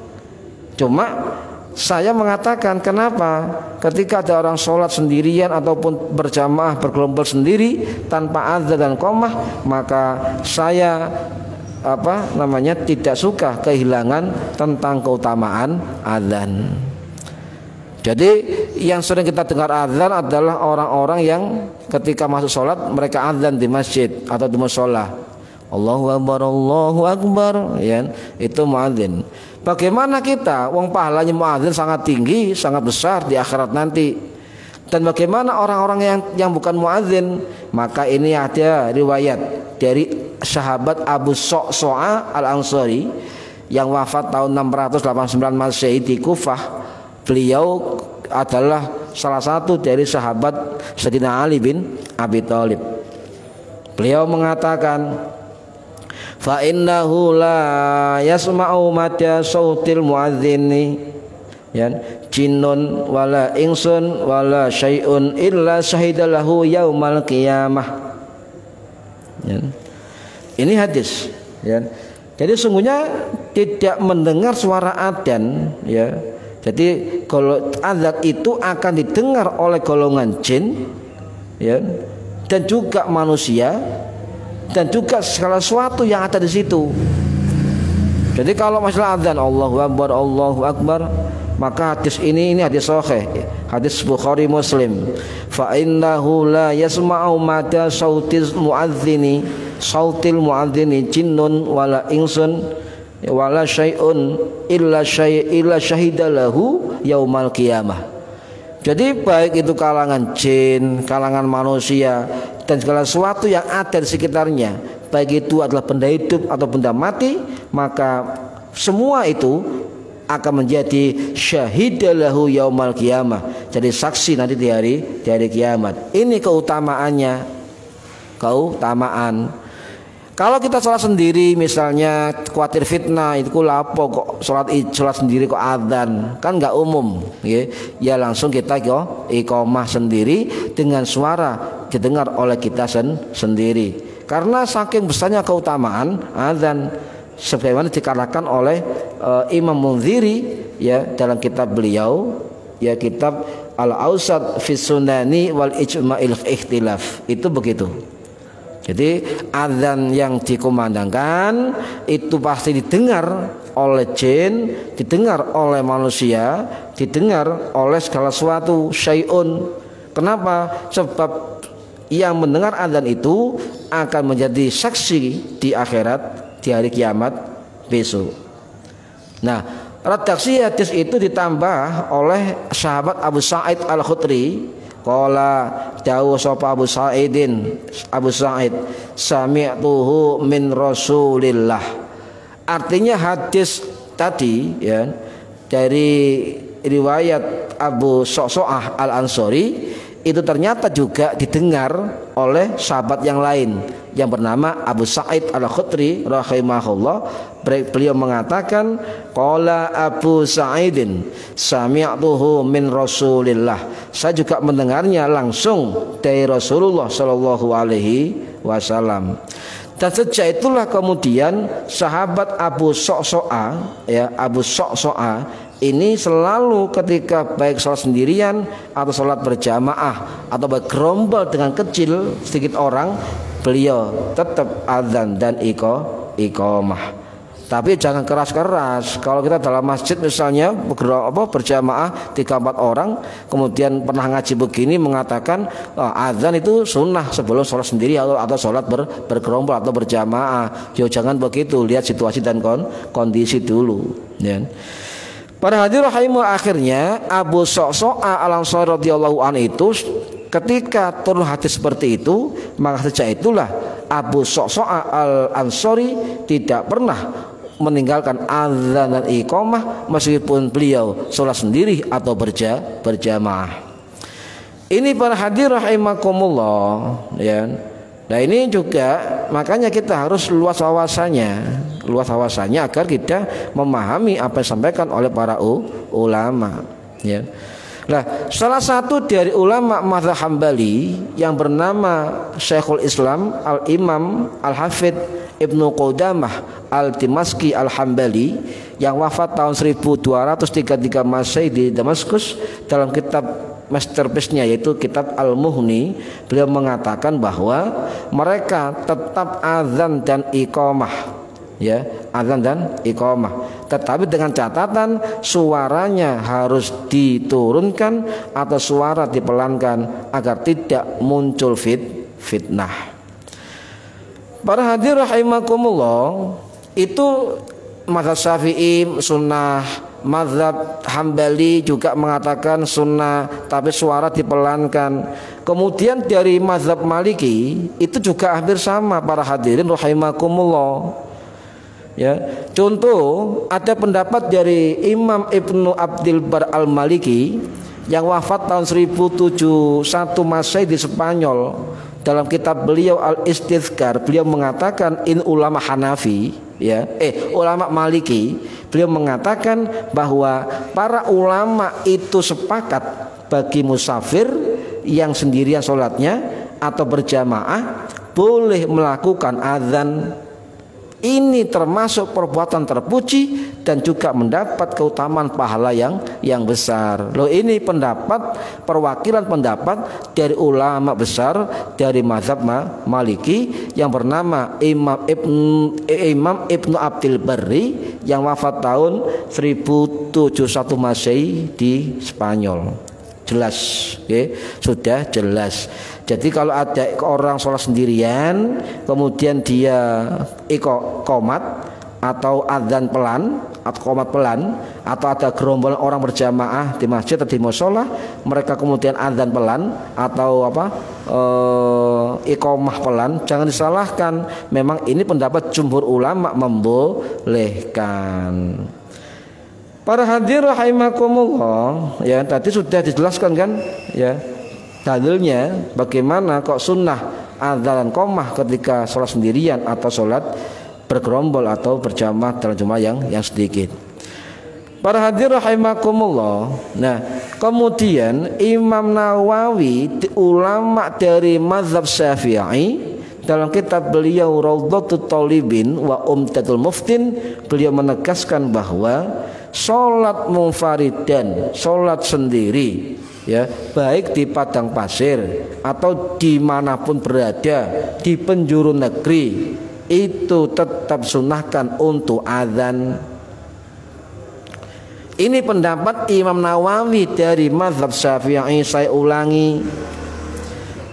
Cuma saya mengatakan kenapa ketika ada orang sholat sendirian ataupun berjamaah bergelombol sendiri tanpa azan dan iqamah, maka saya tidak suka kehilangan tentang keutamaan azan. Jadi yang sering kita dengar azan adalah orang-orang yang ketika masuk sholat mereka azan di masjid atau di mushola. Allahu Akbar ya, itu muadzin. Bagaimana kita? Wong pahalanya muadzin sangat tinggi, sangat besar di akhirat nanti. Dan bagaimana orang-orang yang bukan muadzin? Maka ini ada riwayat dari sahabat Abu So'a Al-Ansari yang wafat tahun 689 Masehi di Kufah. Beliau adalah salah satu dari sahabat Sayyidina Ali bin Abi Thalib. Beliau mengatakan, fa innahu la yasma'u madya sautil muadzini ya jinnun wala ingsun wala syai'un illa syahidalahu yaumal qiyamah ya. Ini hadis ya. Jadi sungguhnya tidak mendengar suara adzan ya. Jadi kalau adzan itu akan didengar oleh golongan jin ya, dan juga manusia dan juga segala sesuatu yang ada di situ. Jadi kalau masalah adzan Allahu Akbar, maka hadis ini hadis sahih, hadis Bukhari Muslim. Fa innahu la yasma'u mada sautil muadzini jinnun wala insun wala syai'un illa syahidalahu yaumal qiyamah. Jadi baik itu kalangan jin, kalangan manusia dan segala sesuatu yang ada di sekitarnya, baik itu adalah benda hidup atau benda mati, maka semua itu akan menjadi syahidalahu yaumal qiyamah, jadi saksi nanti di hari kiamat. Ini keutamaannya, keutamaan. Kalau kita sholat sendiri misalnya khawatir fitnah, itu lapo kok sholat sendiri kok adzan, kan nggak umum ya langsung kita iqamah sendiri dengan suara didengar oleh kita sendiri. Karena saking besarnya keutamaan adzan, sebagaimana dikatakan oleh Imam Munziri ya dalam kitab beliau ya, kitab Al-Awsat fi Sunani wal Ijma'il Ikhtilaf, itu begitu. Jadi azan yang dikumandangkan itu pasti didengar oleh jin, didengar oleh manusia, didengar oleh segala sesuatu, syai'un. Kenapa? Sebab yang mendengar azan itu akan menjadi saksi di akhirat, di hari kiamat besok. Nah, redaksi hadis itu ditambah oleh sahabat Abu Sa'id Al-Khudri. Qala dawu sapa Abu Sa'id sami'tuhu min Rasulillah. Artinya hadis tadi ya dari riwayat Abu Sa'sa'ah Al-Ansari itu ternyata juga didengar oleh sahabat yang lain yang bernama Abu Sa'id Al-Khudri rahimahullah. Beliau mengatakan qala Abu Sa'idin sami'tuhu min Rasulillah. Saya juga mendengarnya langsung dari Rasulullah sallallahu alaihi wasallam. Dan sejak itulah kemudian sahabat Abu Sa'sa'ah ya Abu Sa'sa'ah ini selalu ketika baik sholat sendirian atau sholat berjamaah atau bergerombol dengan kecil sedikit orang, beliau tetap azan dan iqamah. Tapi jangan keras-keras. Kalau kita dalam masjid misalnya berjamaah 3-4 orang, kemudian pernah ngaji begini mengatakan azan itu sunnah sebelum sholat sendiri atau sholat bergerombol atau berjamaah. Jangan begitu. Lihat situasi dan kondisi dulu. Ya. Para hadirin rahimahullah, akhirnya Abu Sa'sa'ah Al-Ansari radhiyallahu anhu itu ketika turun hadis seperti itu, maka sejak itulah Abu Sa'sa'ah Al-Ansari tidak pernah meninggalkan azan dan iqamah meskipun beliau sholat sendiri atau berjamaah. Ini para hadirin rahimakumullah ya. Nah ini juga makanya kita harus luas wawasannya agar kita memahami apa yang disampaikan oleh para ulama ya. Nah, salah satu dari ulama mazhab Hambali yang bernama Syekhul Islam Al-Imam Al-Hafidh Ibnu Qudamah Al-Dimashqi Al-Hambali yang wafat tahun 1233 Masehi di Damaskus, dalam kitab masterpiece-nya yaitu kitab Al-Mughni, beliau mengatakan bahwa mereka tetap azan dan iqamah ya, azan dan iqamah, tetapi dengan catatan suaranya harus diturunkan atau suara dipelankan agar tidak muncul fitnah. Para hadirin rahimakumullah, itu mazhab Syafi'i sunnah, mazhab Hambali juga mengatakan sunnah tapi suara dipelankan. Kemudian dari mazhab Maliki itu juga hampir sama para hadirin rahimakumullah. Ya, contoh ada pendapat dari Imam Ibnu Abdil Bar Al-Maliki yang wafat tahun 1071 Masehi di Spanyol. Dalam kitab beliau Al-Istidhkar, beliau mengatakan in ulama Hanafi ya, ulama Maliki, beliau mengatakan bahwa para ulama itu sepakat bagi musafir yang sendirian sholatnya atau berjamaah boleh melakukan azan. Ini termasuk perbuatan terpuji dan juga mendapat keutamaan pahala yang besar. Loh, ini pendapat perwakilan pendapat dari ulama besar dari mazhab Maliki yang bernama Imam Ibnu Abdil Barri yang wafat tahun 1071 Masehi di Spanyol. Jelas, okay? Sudah jelas. Jadi kalau ada orang sholat sendirian, kemudian dia qomat atau adzan pelan atau qomat pelan, atau ada gerombolan orang berjamaah di masjid atau di mushola, mereka kemudian adzan pelan atau iqamah pelan, jangan disalahkan. Memang ini pendapat jumhur ulama membolehkan. Para hadirin rahimakumullah, ya tadi sudah dijelaskan kan ya dalilnya bagaimana kok sunnah adzan dan qomah ketika sholat sendirian atau sholat bergerombol atau berjamaah dalam jumlah yang sedikit. Para hadirin rahimakumullah. Nah, kemudian Imam Nawawi, ulama dari mazhab Syafi'i, dalam kitab beliau Raudhatut Thalibin wa Umdatul Muftin, beliau menegaskan bahwa sholat munfaridan, sholat sendiri, ya, baik di padang pasir atau dimanapun berada di penjuru negeri, itu tetap sunahkan untuk azan. Ini pendapat Imam Nawawi dari mazhab Syafi'i. Saya ulangi,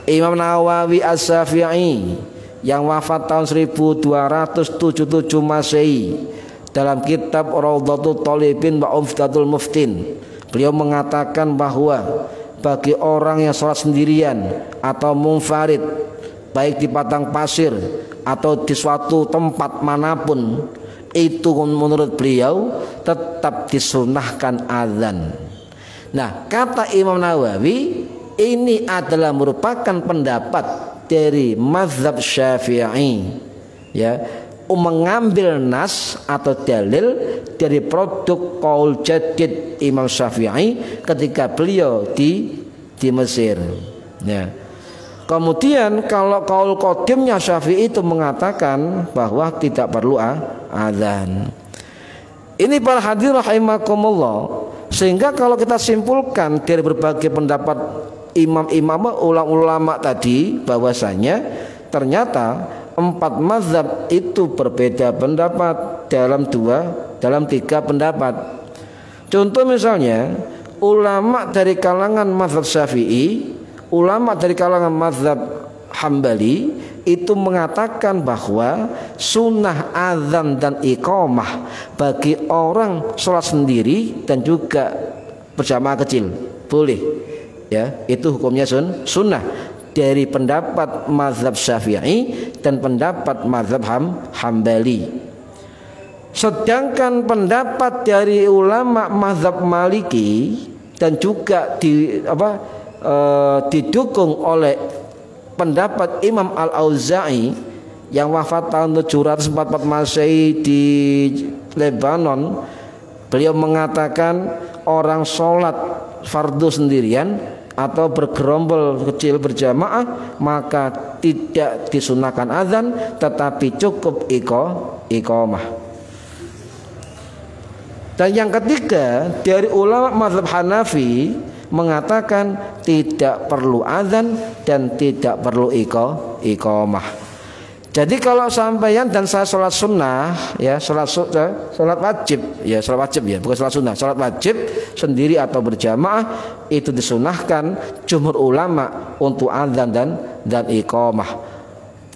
Imam Nawawi As-Syafi'i yang wafat tahun 1277 Masehi, dalam kitab Raudhatul Thalibin wa Umdatul Muftin, beliau mengatakan bahwa bagi orang yang sholat sendirian atau munfarid, baik di padang pasir atau di suatu tempat manapun, itu menurut beliau tetap disunahkan azan. Nah, kata Imam Nawawi, ini adalah merupakan pendapat dari mazhab Syafi'i, ya, mengambil nas atau dalil dari produk qaul jadid Imam Syafi'i ketika beliau di Mesir, ya. Kemudian kalau qaul qadimnya Syafi'i itu mengatakan bahwa tidak perlu azan. Ini para hadirin rahimakumullah. Sehingga kalau kita simpulkan dari berbagai pendapat imam-imam ulama tadi, bahwasanya ternyata 4 mazhab itu berbeda pendapat dalam 3 pendapat. Contoh misalnya ulama dari kalangan mazhab Syafi'i, ulama dari kalangan mazhab Hambali itu mengatakan bahwa sunnah azan dan iqamah bagi orang sholat sendiri dan juga berjamaah kecil boleh, ya, itu hukumnya sunnah dari pendapat mazhab Syafi'i dan pendapat mazhab Hambali. Sedangkan pendapat dari ulama mazhab Maliki dan juga didukung oleh pendapat Imam Al-Auza'i yang wafat tahun 744 Masehi di Lebanon, beliau mengatakan orang sholat fardu sendirian atau bergerombol kecil berjamaah maka tidak disunahkan azan, tetapi cukup iqamah. Dan yang ketiga dari ulama mazhab Hanafi mengatakan tidak perlu azan dan tidak perlu iqamah. Jadi kalau sampeyan dan saya sholat sunnah, ya, sholat wajib, ya, sholat wajib, ya, bukan sholat sunnah, sholat wajib sendiri atau berjamaah, itu disunahkan jumhur ulama untuk azan dan iqamah.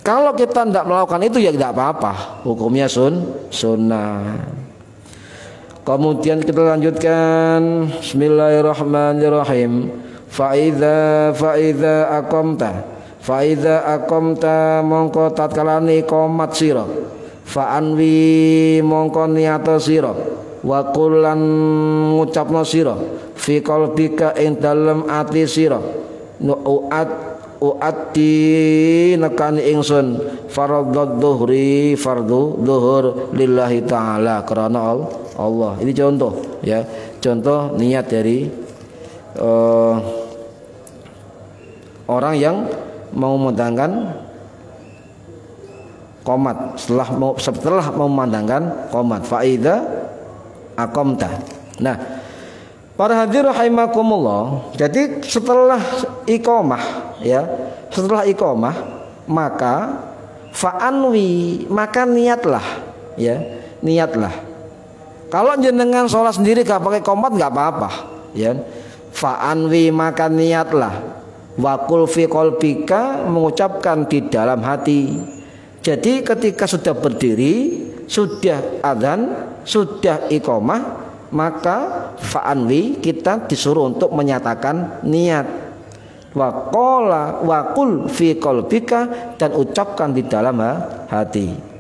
Kalau kita tidak melakukan itu ya tidak apa-apa, hukumnya sunnah. Kemudian kita lanjutkan, bismillahirrahmanirrahim. Fa'idha aqamta mongko tatkalane iqamat sira, fa'anwi mongko niyato sira, wa qullan ngucapno sira, fi qalbika ing dalem ati sira, uaddi nekani ingsun fardhu dhuhri, fardhu dhuhur lillahi ta'ala, karena Allah. Ini contoh, ya, contoh niat dari orang yang mau memandangkan qomat, setelah memandangkan qomat, faida aqamta. Nah, para hadirin rahimakumullah, jadi setelah iqamah, ya, setelah iqamah maka fa'anwi, maka niatlah, ya, niatlah. Kalau jenengan sholat sendiri gak pakai qomat gak apa-apa, ya. Fa'anwi, maka niatlah. Wakul fi qalbika, mengucapkan di dalam hati. Jadi ketika sudah berdiri, sudah adzan, sudah iqamah, maka fa'anwi, kita disuruh untuk menyatakan niat. Wakul fi qalbika, dan ucapkan di dalam hati.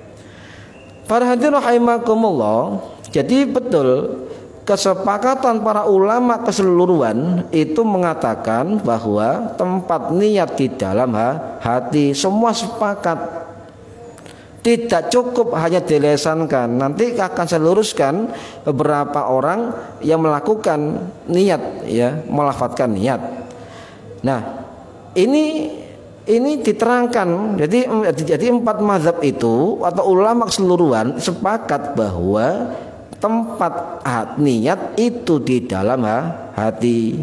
Para hadirin rahimakumullah, jadi betul kesepakatan para ulama keseluruhan itu mengatakan bahwa tempat niat di dalam hati, semua sepakat. Tidak cukup hanya dilesankan. Nanti akan saya luruskan beberapa orang yang melakukan niat, ya, melafadzkan niat. Nah, ini diterangkan. Jadi 4 mazhab itu atau ulama keseluruhan sepakat bahwa tempat niat itu di dalam hati.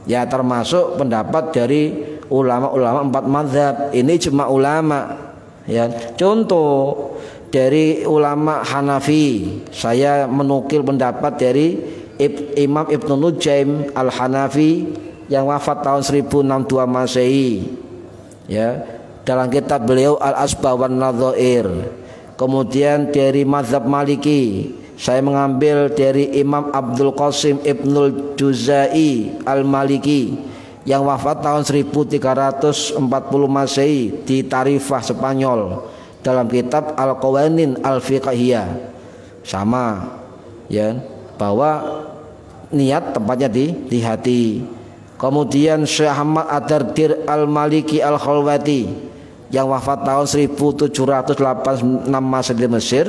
Ya termasuk pendapat dari ulama-ulama 4 mazhab. Ini cuma ulama. Ya, contoh dari ulama Hanafi, saya menukil pendapat dari Imam Ibnu Nujaim Al-Hanafi yang wafat tahun 1062 Masehi. Ya, dalam kitab beliau Al-Asbah wan Nadhair. Kemudian dari mazhab Maliki, saya mengambil dari Imam Abdul Qasim Ibnul Juzai Al-Maliki yang wafat tahun 1340 Masehi di Tarifah Spanyol dalam kitab Al-Qawanin Al-Fiqhiyah. Sama ya, bahwa niat tempatnya di hati. Kemudian Syekh Ahmad Ad-Dardir Al-Maliki Al-Khalwati yang wafat tahun 1786 Masehi di Mesir,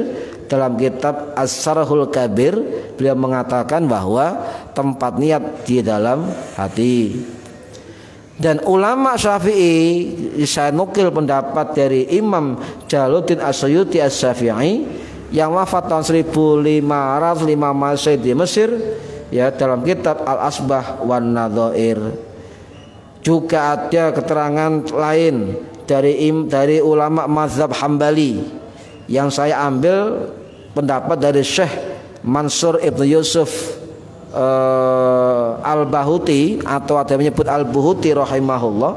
dalam kitab As-Sarhul Kabir beliau mengatakan bahwa tempat niat di dalam hati. Dan ulama Syafi'i, saya nukil pendapat dari Imam Jalaluddin As-Suyuti As-Syafi'i yang wafat tahun 1505 Masehi di Mesir, ya, dalam kitab Al-Asbah wan Nadhair. Juga ada keterangan lain dari ulama mazhab Hambali yang saya ambil pendapat dari Syekh Mansur Ibnu Yusuf Al-Bahuti, atau ada yang menyebut Al-Buhuti rahimahullah,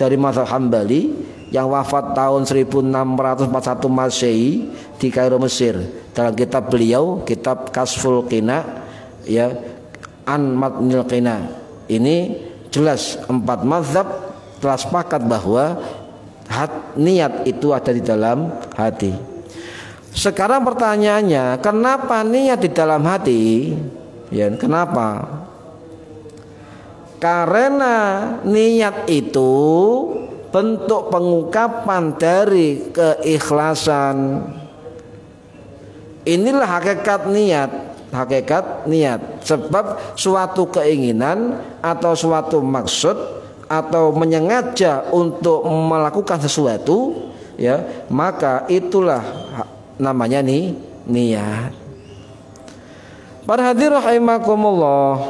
dari mazhab Hambali yang wafat tahun 1641 Masehi di Kairo Mesir. Dalam kitab beliau, kitab Kasful Qina, ya, An Matnil Qina. Ini jelas 4 mazhab telah sepakat bahwa niat itu ada di dalam hati. Sekarang pertanyaannya, kenapa niat di dalam hati? Ya, kenapa? Karena niat itu bentuk pengungkapan dari keikhlasan. Inilah hakikat niat. Hakikat niat, sebab suatu keinginan atau suatu maksud atau menyengaja untuk melakukan sesuatu, ya, maka itulah namanya niat. Para hadirin rahimakumullah.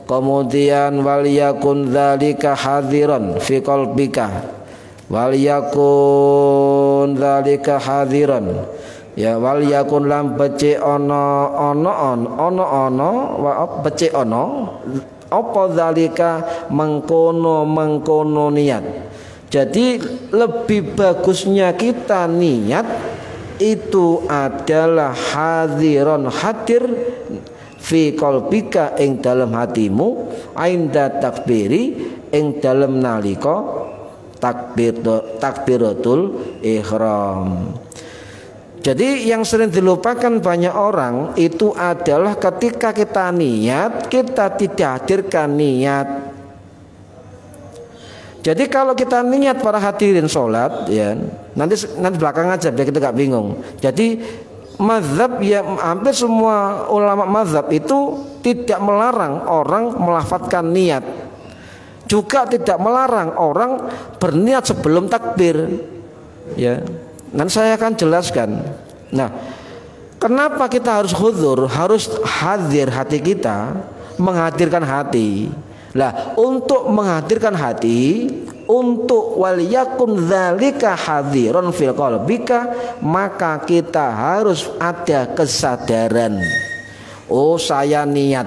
Kemudian waliyakun dzalika hadiran fi qalbika, waliyakun dzalika hadiran, ya, waliyakun lam becik ono wa becik ono apa dzalika mengkono niat. Jadi lebih bagusnya kita niat itu adalah hadiron, hadir fi qalbika ing dalam hatimu, ainda takbiri ing dalam nalika takbiratul ihram. Jadi yang sering dilupakan banyak orang itu adalah ketika kita niat, kita tidak hadirkan niat. Jadi kalau kita niat para hadirin sholat, ya, nanti belakang aja biar kita gak bingung. Jadi mazhab, ya, hampir semua ulama mazhab itu tidak melarang orang melafadzkan niat, juga tidak melarang orang berniat sebelum takbir, ya. Nanti saya akan jelaskan. Nah, kenapa kita harus hudzur, harus hadir hati kita, menghadirkan hati. Lah, untuk menghadirkan hati, untuk waliyakun dzalika hadiron fil qalbika, maka kita harus ada kesadaran. Oh, saya niat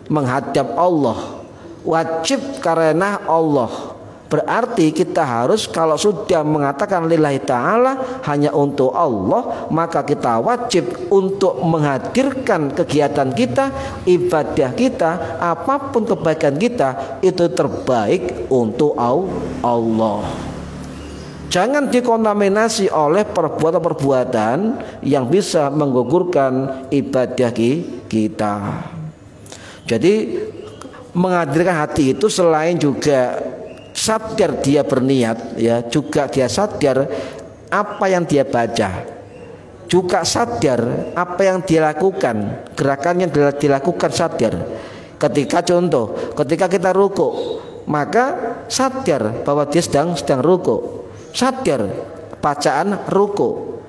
menghadap Allah, wajib karena Allah. Berarti kita harus, kalau sudah mengatakan lillahi ta'ala, hanya untuk Allah, maka kita wajib untuk menghadirkan kegiatan kita, ibadah kita, apapun kebaikan kita, itu terbaik untuk Allah. Jangan dikontaminasi oleh perbuatan-perbuatan yang bisa menggugurkan ibadah kita. Jadi menghadirkan hati itu selain juga sadar dia berniat, ya, juga dia sadar apa yang dia baca, juga sadar apa yang dia lakukan, gerakan yang dilakukan sadar. Ketika contoh, ketika kita ruku, maka sadar bahwa dia sedang ruku, sadar bacaan ruku,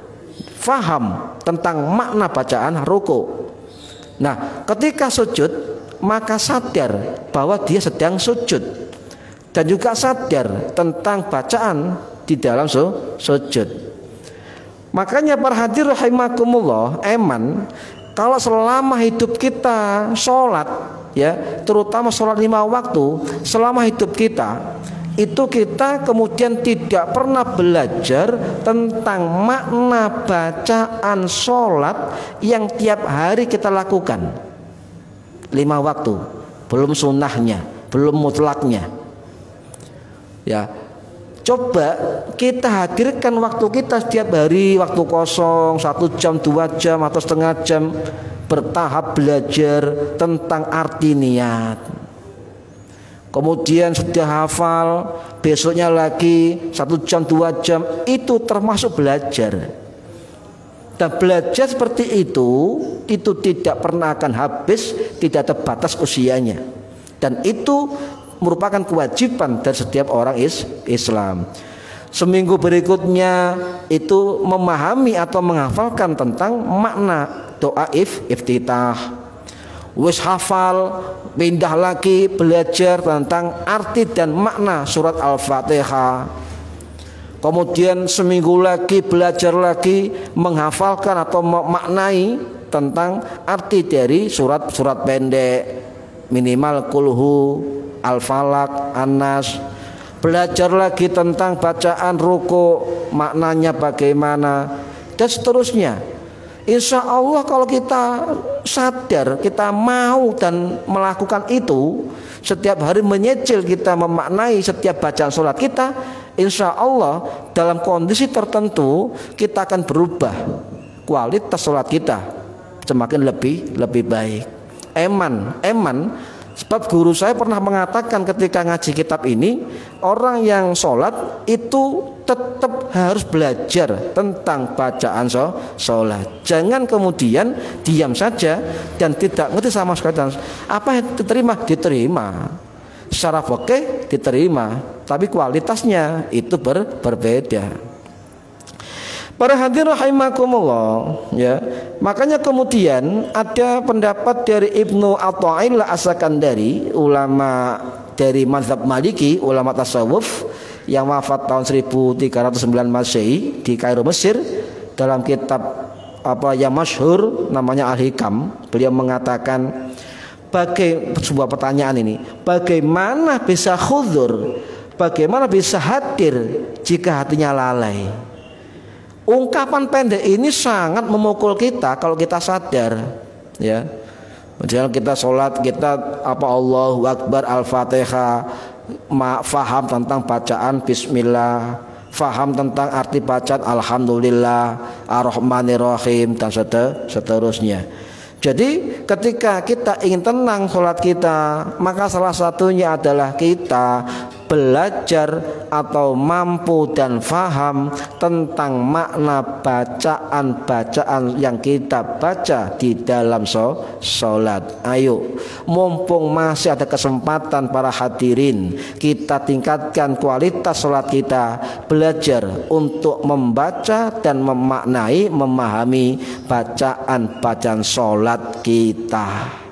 faham tentang makna bacaan ruku, Nah, ketika sujud maka sadar bahwa dia sedang sujud dan juga sadar tentang bacaan di dalam sujud. Makanya para hadirin rahimakumullah, eman kalau selama hidup kita sholat, ya, terutama sholat 5 waktu, selama hidup kita itu kita kemudian tidak pernah belajar tentang makna bacaan sholat yang tiap hari kita lakukan 5 waktu, belum sunnahnya, belum mutlaknya. Ya, coba kita hadirkan waktu kita setiap hari, waktu kosong 1 jam, 2 jam atau setengah jam, bertahap belajar tentang arti niat. Kemudian sudah hafal, besoknya lagi 1 jam, 2 jam, itu termasuk belajar. Dan belajar seperti itu tidak pernah akan habis, tidak terbatas usianya. Dan itu merupakan kewajiban dari setiap orang Islam. Seminggu berikutnya itu memahami atau menghafalkan tentang makna doa iftitah. Wis hafal, pindah lagi belajar tentang arti dan makna surat Al-Fatihah. Kemudian seminggu lagi belajar lagi menghafalkan atau memaknai tentang arti dari surat-surat pendek, minimal kulhu, Al-Falaq, An-Nas. Belajar lagi tentang bacaan ruku, maknanya bagaimana, dan seterusnya. Insya Allah kalau kita sadar, kita mau dan melakukan itu, setiap hari menyicil kita memaknai setiap bacaan sholat kita, insya Allah dalam kondisi tertentu kita akan berubah, kualitas sholat kita semakin lebih baik. Eman. Sebab guru saya pernah mengatakan ketika ngaji kitab ini, orang yang sholat itu tetap harus belajar tentang bacaan sholat. Jangan kemudian diam saja dan tidak ngerti sama sekali. Apa yang diterima secara fikih diterima, tapi kualitasnya itu berbeda. Para hadirin rahimakumullah, ya. Makanya kemudian ada pendapat dari Ibnu Athaillah As-Sakandari, ulama dari mazhab Maliki, ulama tasawuf yang wafat tahun 1309 Masehi di Kairo, Mesir, dalam kitab yang masyhur namanya Al-Hikam. Beliau mengatakan sebuah pertanyaan ini, bagaimana bisa khudzur, bagaimana bisa hadir jika hatinya lalai? Ungkapan pendek ini sangat memukul kita kalau kita sadar, ya. Misalnya kita sholat, kita Allahu Akbar, Al-Fatihah, faham tentang bacaan Bismillah, faham tentang arti bacaan Alhamdulillah, Ar-Rahmanir-Rahim, dan seterusnya. Jadi ketika kita ingin tenang sholat kita, maka salah satunya adalah kita belajar atau mampu dan faham tentang makna bacaan-bacaan yang kita baca di dalam sholat. Ayo, mumpung masih ada kesempatan para hadirin, kita tingkatkan kualitas sholat kita, belajar untuk membaca dan memaknai, memahami bacaan-bacaan sholat kita.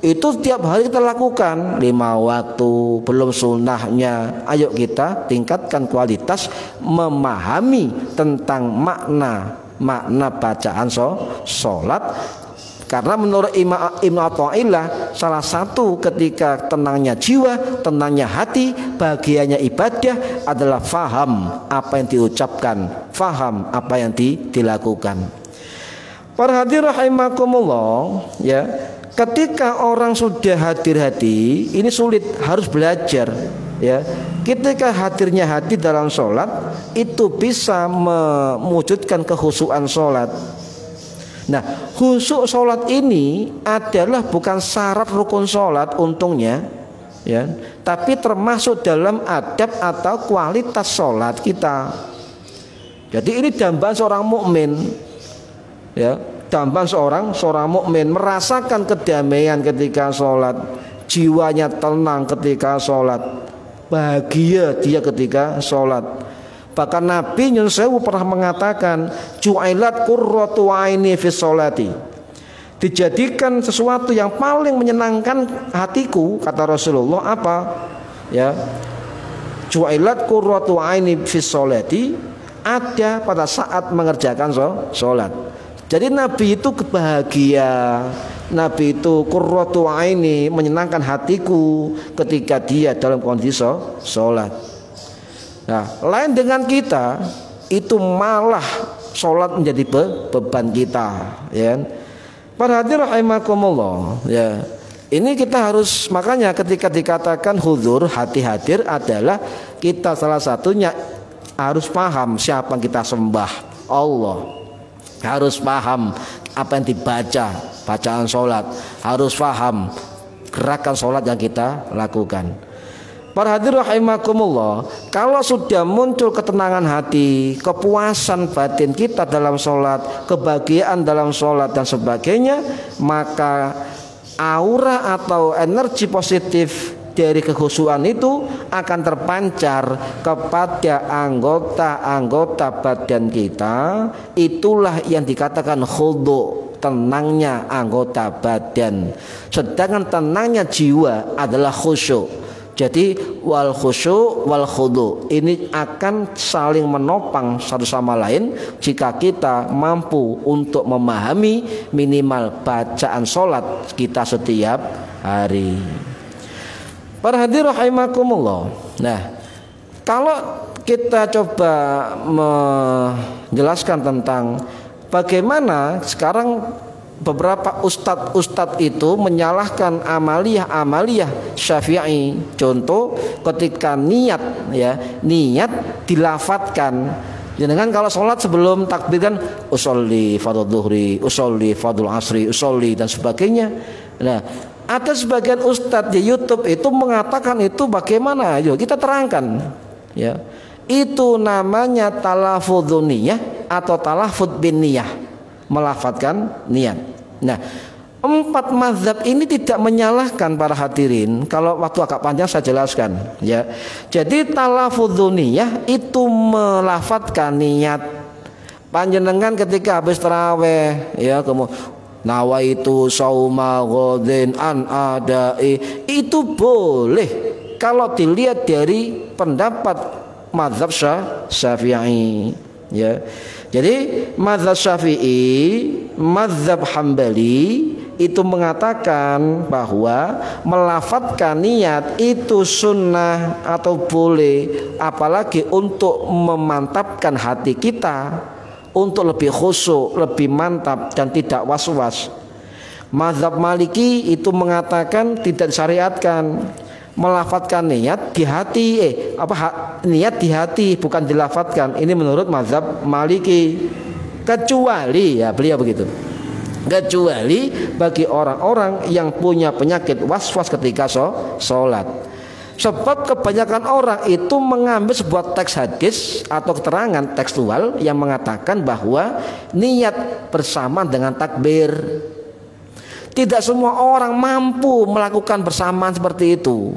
Itu tiap hari kita lakukan 5 waktu, belum sunnahnya. Ayo kita tingkatkan kualitas memahami tentang makna bacaan sholat. Karena menurut Ibnu Athaillah, salah satu ketika tenangnya jiwa, tenangnya hati, bahagianya ibadah adalah faham apa yang diucapkan, faham apa yang dilakukan. Para hadirin rahimakumullah, ya. Ketika orang sudah hadir hati, ini sulit, harus belajar, ya. Ketika hadirnya hati dalam sholat, itu bisa mewujudkan kekhusyuan sholat. Nah, khusyuk sholat ini adalah bukan syarat rukun sholat untungnya, ya, tapi termasuk dalam adab atau kualitas sholat kita. Jadi ini dambaan seorang mukmin, ya. Dambaan seorang mukmin merasakan kedamaian ketika sholat, jiwanya tenang ketika sholat, bahagia dia ketika sholat. Bahkan Nabi Nyun Sewu pernah mengatakan, ju'ilat qurratu aini fi sholati. dijadikan sesuatu yang paling menyenangkan hatiku, kata Rasulullah apa? Ya. Ju'ilat qurratu aini fis sholati, ada pada saat mengerjakan sholat. Jadi Nabi itu bahagia, Nabi itu qurratu aini, menyenangkan hatiku ketika dia dalam kondisi sholat. Nah, lain dengan kita, itu malah sholat menjadi beban kita, ya. Para hadirin rahimakumullah, ya. Ini kita harus, makanya ketika dikatakan hudzur, hati hadir, adalah kita salah satunya harus paham siapa yang kita sembah, Allah. Harus paham apa yang dibaca, bacaan sholat. Harus paham gerakan sholat yang kita lakukan. Para hadirin rahimakumullah, kalau sudah muncul ketenangan hati, kepuasan batin kita dalam sholat, kebahagiaan dalam sholat dan sebagainya, maka aura atau energi positif dari kekhusyuan itu akan terpancar kepada anggota-anggota badan kita. Itulah yang dikatakan khudhu, tenangnya anggota badan. Sedangkan tenangnya jiwa adalah khusyuk. Jadi wal khusyuk wal khudhu ini akan saling menopang satu sama lain jika kita mampu untuk memahami minimal bacaan sholat kita setiap hari. Para hadirin rahimakumullah. Nah, kalau kita coba menjelaskan tentang bagaimana sekarang beberapa ustadz itu menyalahkan amaliyah Syafi'i. Contoh ketika niat, ya, niat dilafatkan. Jangan kalau sholat sebelum takbir kan usolli fardhu dhuhri, usolli fardhu asri, usolli dan sebagainya. Nah, ada sebagian ustadz di YouTube itu mengatakan itu bagaimana? Ayo kita terangkan, ya. Itu namanya talaffudz niyah atau talaffudz bin niyah, melafatkan niat. Nah, 4 mazhab ini tidak menyalahkan para hadirin. Kalau waktu agak panjang saya jelaskan, ya. Jadi talaffudz niyah itu melafatkan niat. Panjenengan ketika habis tarawih, ya, kemudian nawaitu sauma ghadin an adai, itu boleh kalau dilihat dari pendapat mazhab Syafi'i, ya. Jadi mazhab Syafi'i, mazhab Hambali itu mengatakan bahwa melafatkan niat itu sunnah atau boleh, apalagi untuk memantapkan hati kita untuk lebih khusyuk, lebih mantap dan tidak was-was. Mazhab Maliki itu mengatakan tidak disyariatkan melafatkan niat di hati, niat di hati bukan dilafatkan. Ini menurut mazhab Maliki. Kecuali, ya, beliau begitu. Kecuali bagi orang-orang yang punya penyakit was-was ketika sholat. Sebab kebanyakan orang itu mengambil sebuah teks hadis atau keterangan tekstual yang mengatakan bahwa niat bersama dengan takbir. Tidak semua orang mampu melakukan bersamaan seperti itu,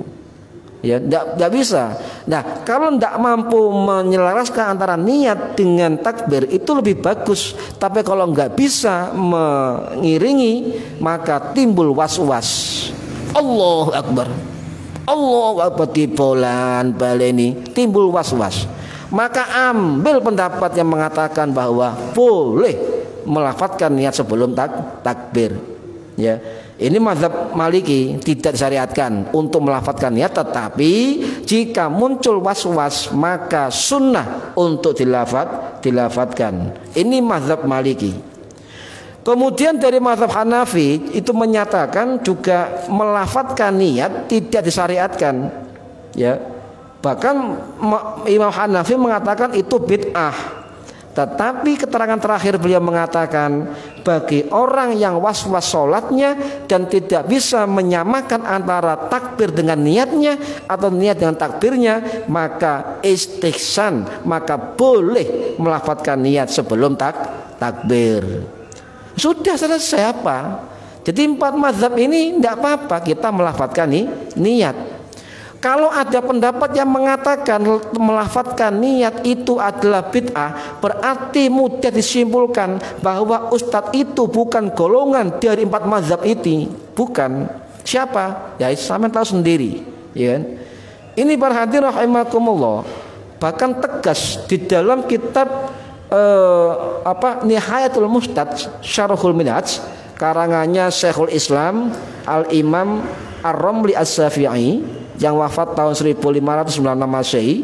ya, tidak bisa. Nah, kalau tidak mampu menyelaraskan antara niat dengan takbir itu lebih bagus. Tapi kalau nggak bisa mengiringi, maka timbul was-was. Allahu Akbar, Allahu Akbar, dibolan baleni, timbul was-was. Maka ambil pendapat yang mengatakan bahwa boleh melafatkan niat sebelum takbir, ya. Ini mazhab Maliki, tidak disyariatkan untuk melafatkan niat, tetapi jika muncul was-was maka sunnah untuk dilafatkan. Ini mazhab Maliki. Kemudian dari mazhab Hanafi itu menyatakan juga melafatkan niat tidak disyariatkan, ya. Bahkan Imam Hanafi mengatakan itu bid'ah. Tetapi keterangan terakhir beliau mengatakan bagi orang yang was-was sholatnya dan tidak bisa menyamakan antara takbir dengan niatnya atau niat dengan takbirnya, maka istihsan, maka boleh melafatkan niat sebelum takbir. Sudah selesai apa? Jadi 4 mazhab ini tidak apa-apa kita melafatkan niat. Kalau ada pendapat yang mengatakan melafadzkan niat itu adalah bid'ah, berarti mudah disimpulkan bahwa ustadz itu bukan golongan dari 4 mazhab ini. Bukan. Siapa? Ya sampean tahu sendiri, ya kan? Ini para hadirin rahimakumullah, bahkan tegas di dalam kitab Nihayatul Mustad Syarhul Minhaj karangannya Syekhul Islam Al-Imam Ar-Ramli As-Syafi'i yang wafat tahun 1596 Masehi.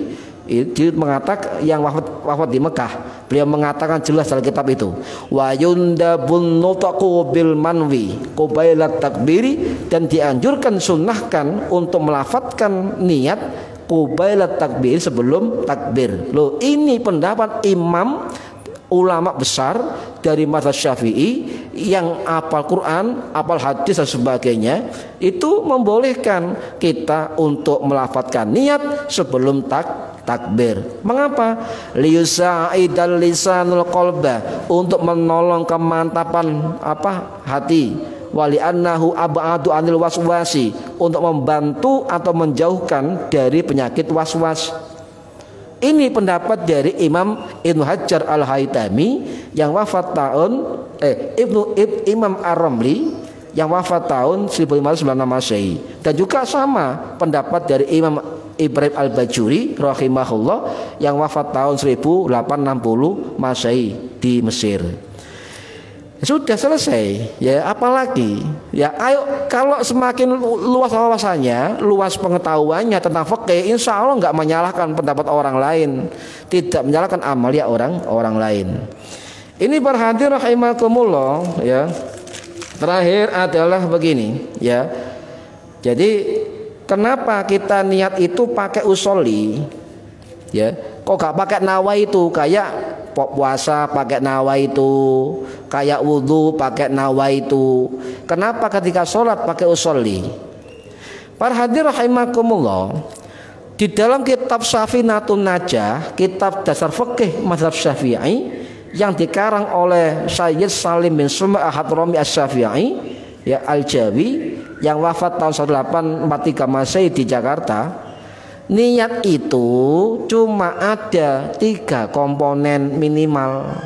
Dia mengatakan, yang wafat di Mekah, beliau mengatakan jelas dalam kitab itu, wa yundabun nutaqu bil manwi qabailat takbiri, dan dianjurkan sunnahkan untuk melafadzkan niat qabailat takbir, sebelum takbir. Loh, ini pendapat imam ulama besar dari mazhab Syafi'i yang apal Quran, apal hadis dan sebagainya, itu membolehkan kita untuk melafadzkan niat sebelum takbir. Mengapa? Liyusa'idal lisanul qalba, untuk menolong kemantapan hati. Wali annahu ab'adu anil waswasi, untuk membantu atau menjauhkan dari penyakit waswas. Ini pendapat dari Imam Ibnu Hajar Al-Haytami yang wafat tahun Imam Ar-Ramli yang wafat tahun 1596 Masehi, dan juga sama pendapat dari Imam Ibrahim Al-Bajuri rahimahullah yang wafat tahun 1860 Masehi di Mesir. Sudah selesai, ya apalagi ya, ayo, kalau semakin luas wawasannya, luas pengetahuannya tentang fikih, insya Allah nggak menyalahkan pendapat orang lain, tidak menyalahkan amalia orang lain. Ini para hadirin rahimakumullah, ya. Terakhir adalah begini, ya. Jadi kenapa kita niat itu pakai usolli, ya? Kok gak pakai nawaitu, kayak puasa pakai nawaitu, kayak wudhu pakai nawaitu. Kenapa ketika sholat pakai usolli? Para hadirin rahimakumullah, di dalam kitab Safinatun Najah, kitab dasar fikih mazhab Syafi'i yang dikarang oleh Sayyid Salim bin Sum'ah Hadrami As-Syafi'i, ya Al-Jawi, yang wafat tahun 1843 Masehi di Jakarta. Niat itu cuma ada 3 komponen minimal.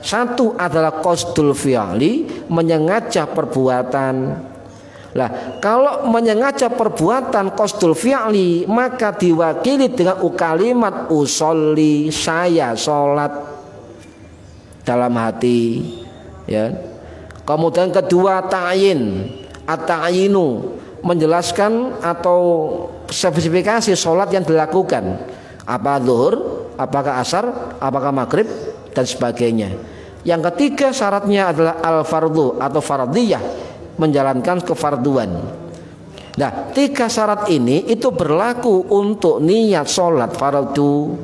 Satu adalah qasdul fi'li, menyengaja perbuatan. Lah, kalau menyengaja perbuatan qasdul fi'li, maka diwakili dengan kalimat usolli, saya sholat dalam hati, ya. Kemudian kedua ta'yin, at-ta'yinu, menjelaskan atau spesifikasi sholat yang dilakukan, apa zuhur, apakah asar, apakah maghrib, dan sebagainya. Yang ketiga syaratnya adalah al-fardhu atau fardiyah, menjalankan kefarduan. Nah, 3 syarat ini itu berlaku untuk niat sholat fardu.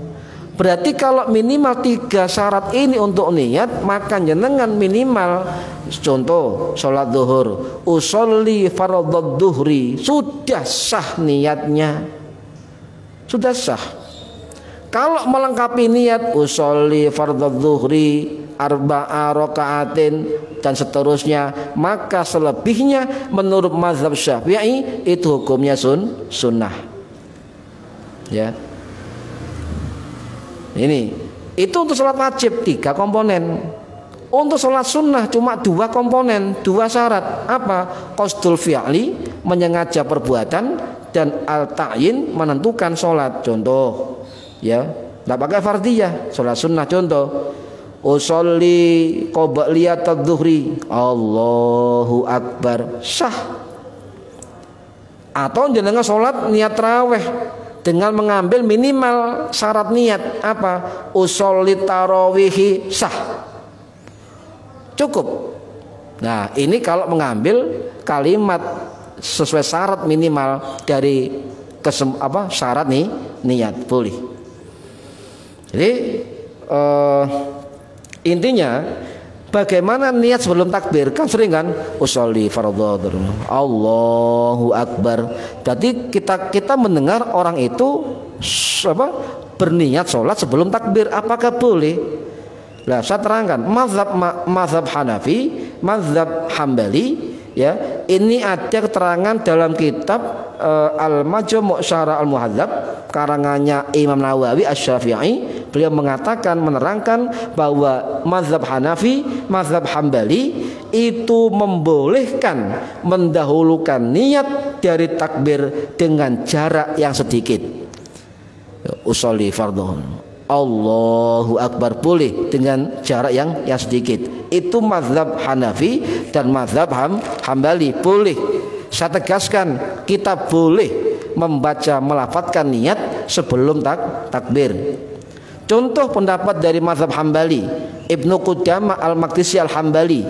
Berarti kalau minimal 3 syarat ini untuk niat, maka jenengan minimal, contoh sholat zuhur, usolli fardhu dhuhri, sudah sah niatnya, sudah sah. Kalau melengkapi niat usolli fardhu dhuhri arba'a raka'atin dan seterusnya, maka selebihnya menurut mazhab Syafi'i itu hukumnya sunnah, ya. Ini itu untuk sholat wajib 3 komponen. Untuk sholat sunnah cuma 2 komponen, 2 syarat. Apa? Qasdul fi'li, menyengaja perbuatan, dan al-ta'yin, menentukan sholat. Contoh, ya, tidak pakai fardiyah, sholat sunnah. Contoh, usolli qobliyat adz-dzuhri, Allahu Akbar, sah. Atau jenengan sholat niat tarawih dengan mengambil minimal syarat niat, apa? Usolli tarawihi, sah, cukup. Nah, ini kalau mengambil kalimat sesuai syarat minimal dari syarat niat, boleh. Jadi intinya bagaimana niat sebelum takbir, kan sering kan usolli fardhu, Allahu Akbar. Jadi kita mendengar orang itu berniat sholat sebelum takbir, apakah boleh? Nah, saya terangkan mazhab Hanafi, mazhab Hambali ya, ini ada keterangan dalam kitab Al-Majmu' Syarah Al-Muhadzab karangannya Imam Nawawi Asy-Syafi'i. Beliau mengatakan, menerangkan bahwa mazhab Hanafi, mazhab Hambali itu membolehkan mendahulukan niat dari takbir dengan jarak yang sedikit. Usolli fardhu, Allahu Akbar, boleh dengan jarak yang sedikit. Itu mazhab Hanafi dan mazhab Hambali, boleh. Saya tegaskan, kita boleh membaca, melafadzkan niat sebelum takbir. Contoh pendapat dari mazhab Hambali, Ibnu Qudamah Al-Maqdisi Al-Hambali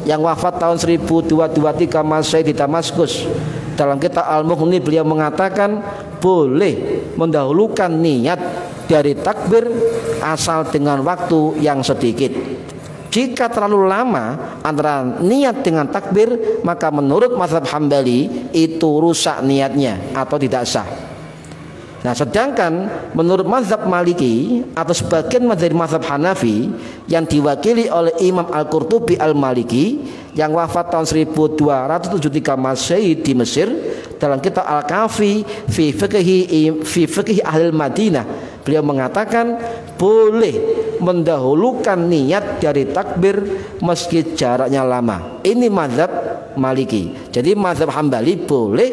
yang wafat tahun 1223 Masehi di Damaskus. Dalam kitab Al-Mughni beliau mengatakan boleh mendahulukan niat dari takbir asal dengan waktu yang sedikit. Jika terlalu lama antara niat dengan takbir, maka menurut mazhab Hambali itu rusak niatnya atau tidak sah. Nah, sedangkan menurut mazhab Maliki atau sebagian dari mazhab Hanafi yang diwakili oleh Imam Al-Qurtubi Al-Maliki yang wafat tahun 1273 Masehi di Mesir, dalam kitab Al-Kafi fi fiqhi Ahli Madinah, beliau mengatakan boleh mendahulukan niat dari takbir meski jaraknya lama. Ini mazhab Maliki. Jadi mazhab Hambali boleh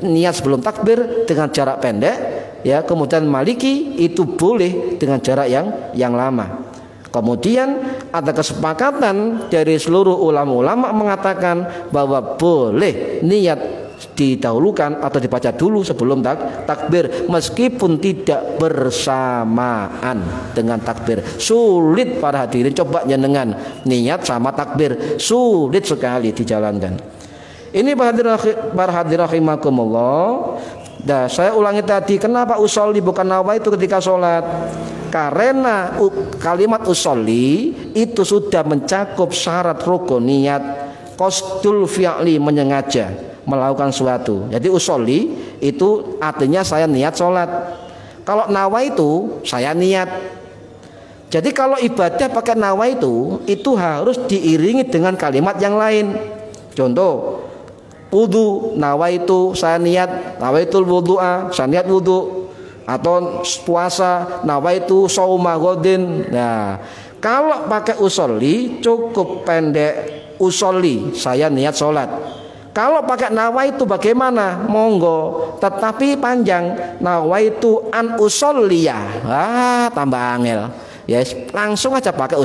niat sebelum takbir dengan jarak pendek, ya. Kemudian Maliki itu boleh dengan jarak yang lama. Kemudian ada kesepakatan dari seluruh ulama-ulama mengatakan bahwa boleh niat didahulukan atau dibaca dulu sebelum takbir meskipun tidak bersamaan dengan takbir. Sulit para hadirin, coba jenengan niat sama takbir, sulit sekali dijalankan. Ini para hadirin rahimakumullah. Nah, saya ulangi tadi, kenapa usolli bukan nawaitu ketika sholat? Karena kalimat usolli itu sudah mencakup syarat rukun niat, qasdul fi'li, menyengaja melakukan suatu. Jadi usolli itu artinya saya niat sholat. Kalau nawaitu saya niat. Jadi kalau ibadah pakai nawaitu itu harus diiringi dengan kalimat yang lain. Contoh, wudu, nawaitu, saya niat, nawaitul wudu'a, saya niat wudu. Atau puasa, nawaitu shauma ghadin. Nah, kalau pakai usolli cukup pendek, usolli, saya niat sholat. Kalau pakai nawaitu bagaimana? Monggo, tetapi panjang, nawaitu an usolliya. Tambah angel. Ya, langsung aja pakai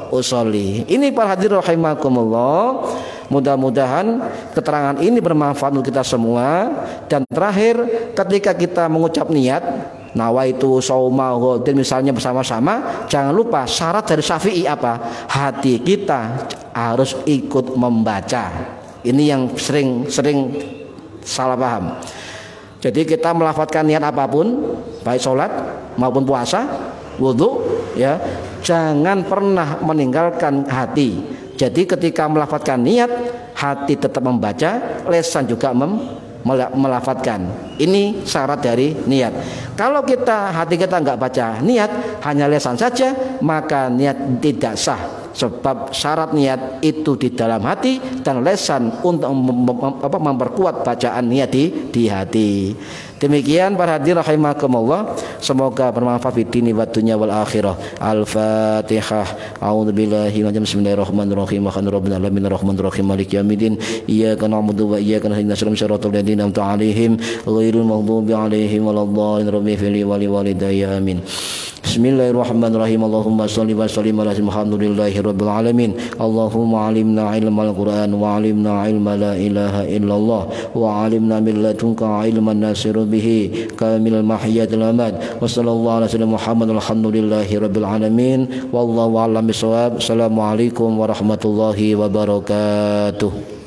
usolli. Ini para hadirin rahimakumullah. Mudah-mudahan keterangan ini bermanfaat untuk kita semua. Dan terakhir, ketika kita mengucap niat nawaitu shauma ghadin misalnya bersama-sama, jangan lupa syarat dari Syafi'i apa? Hati kita harus ikut membaca. Ini yang sering salah paham. Jadi kita melafadzkan niat apapun, baik sholat maupun puasa, wudu, ya, jangan pernah meninggalkan hati. Jadi ketika melafadzkan niat, hati tetap membaca, lisan juga melafadzkan. Ini syarat dari niat. Kalau hati kita nggak baca niat, hanya lisan saja, maka niat tidak sah. Sebab syarat niat itu di dalam hati dan lisan untuk memperkuat bacaan niat di hati. Demikian para hadirin rahimakumullah, semoga bermanfaat di dini wa dunya wal akhirah. Al-Fatihah. A'udzubillahi minasyaitonir rajim. Bismillahirrahmanirrahim. Alhamdulillahi rabbil alamin arrahim maliki yaumiddin. Iyyaka na'budu wa iyyaka nasta'in. Shiratal ladzina an'amta 'alaihim ghairil maghdubi 'alaihim waladdallin. Rabbi fili wa liwalidayya amin. Bismillahirrahmanirrahim. Allahumma shalli wa sallim ala Muhammadillahir rabbil alamin. Allahumma 'allimna ilmal Qur'an wa 'allimna ilma la ilaha illallah wa 'allimna min ladunka ilman nasiru bihi kamil mahiyatil amad. Wa sallallahu ala sayyidina Muhammad alhamdulillahi rabbil alamin. Wallahu a'lam bishawab. Assalamualaikum warahmatullahi wabarakatuh.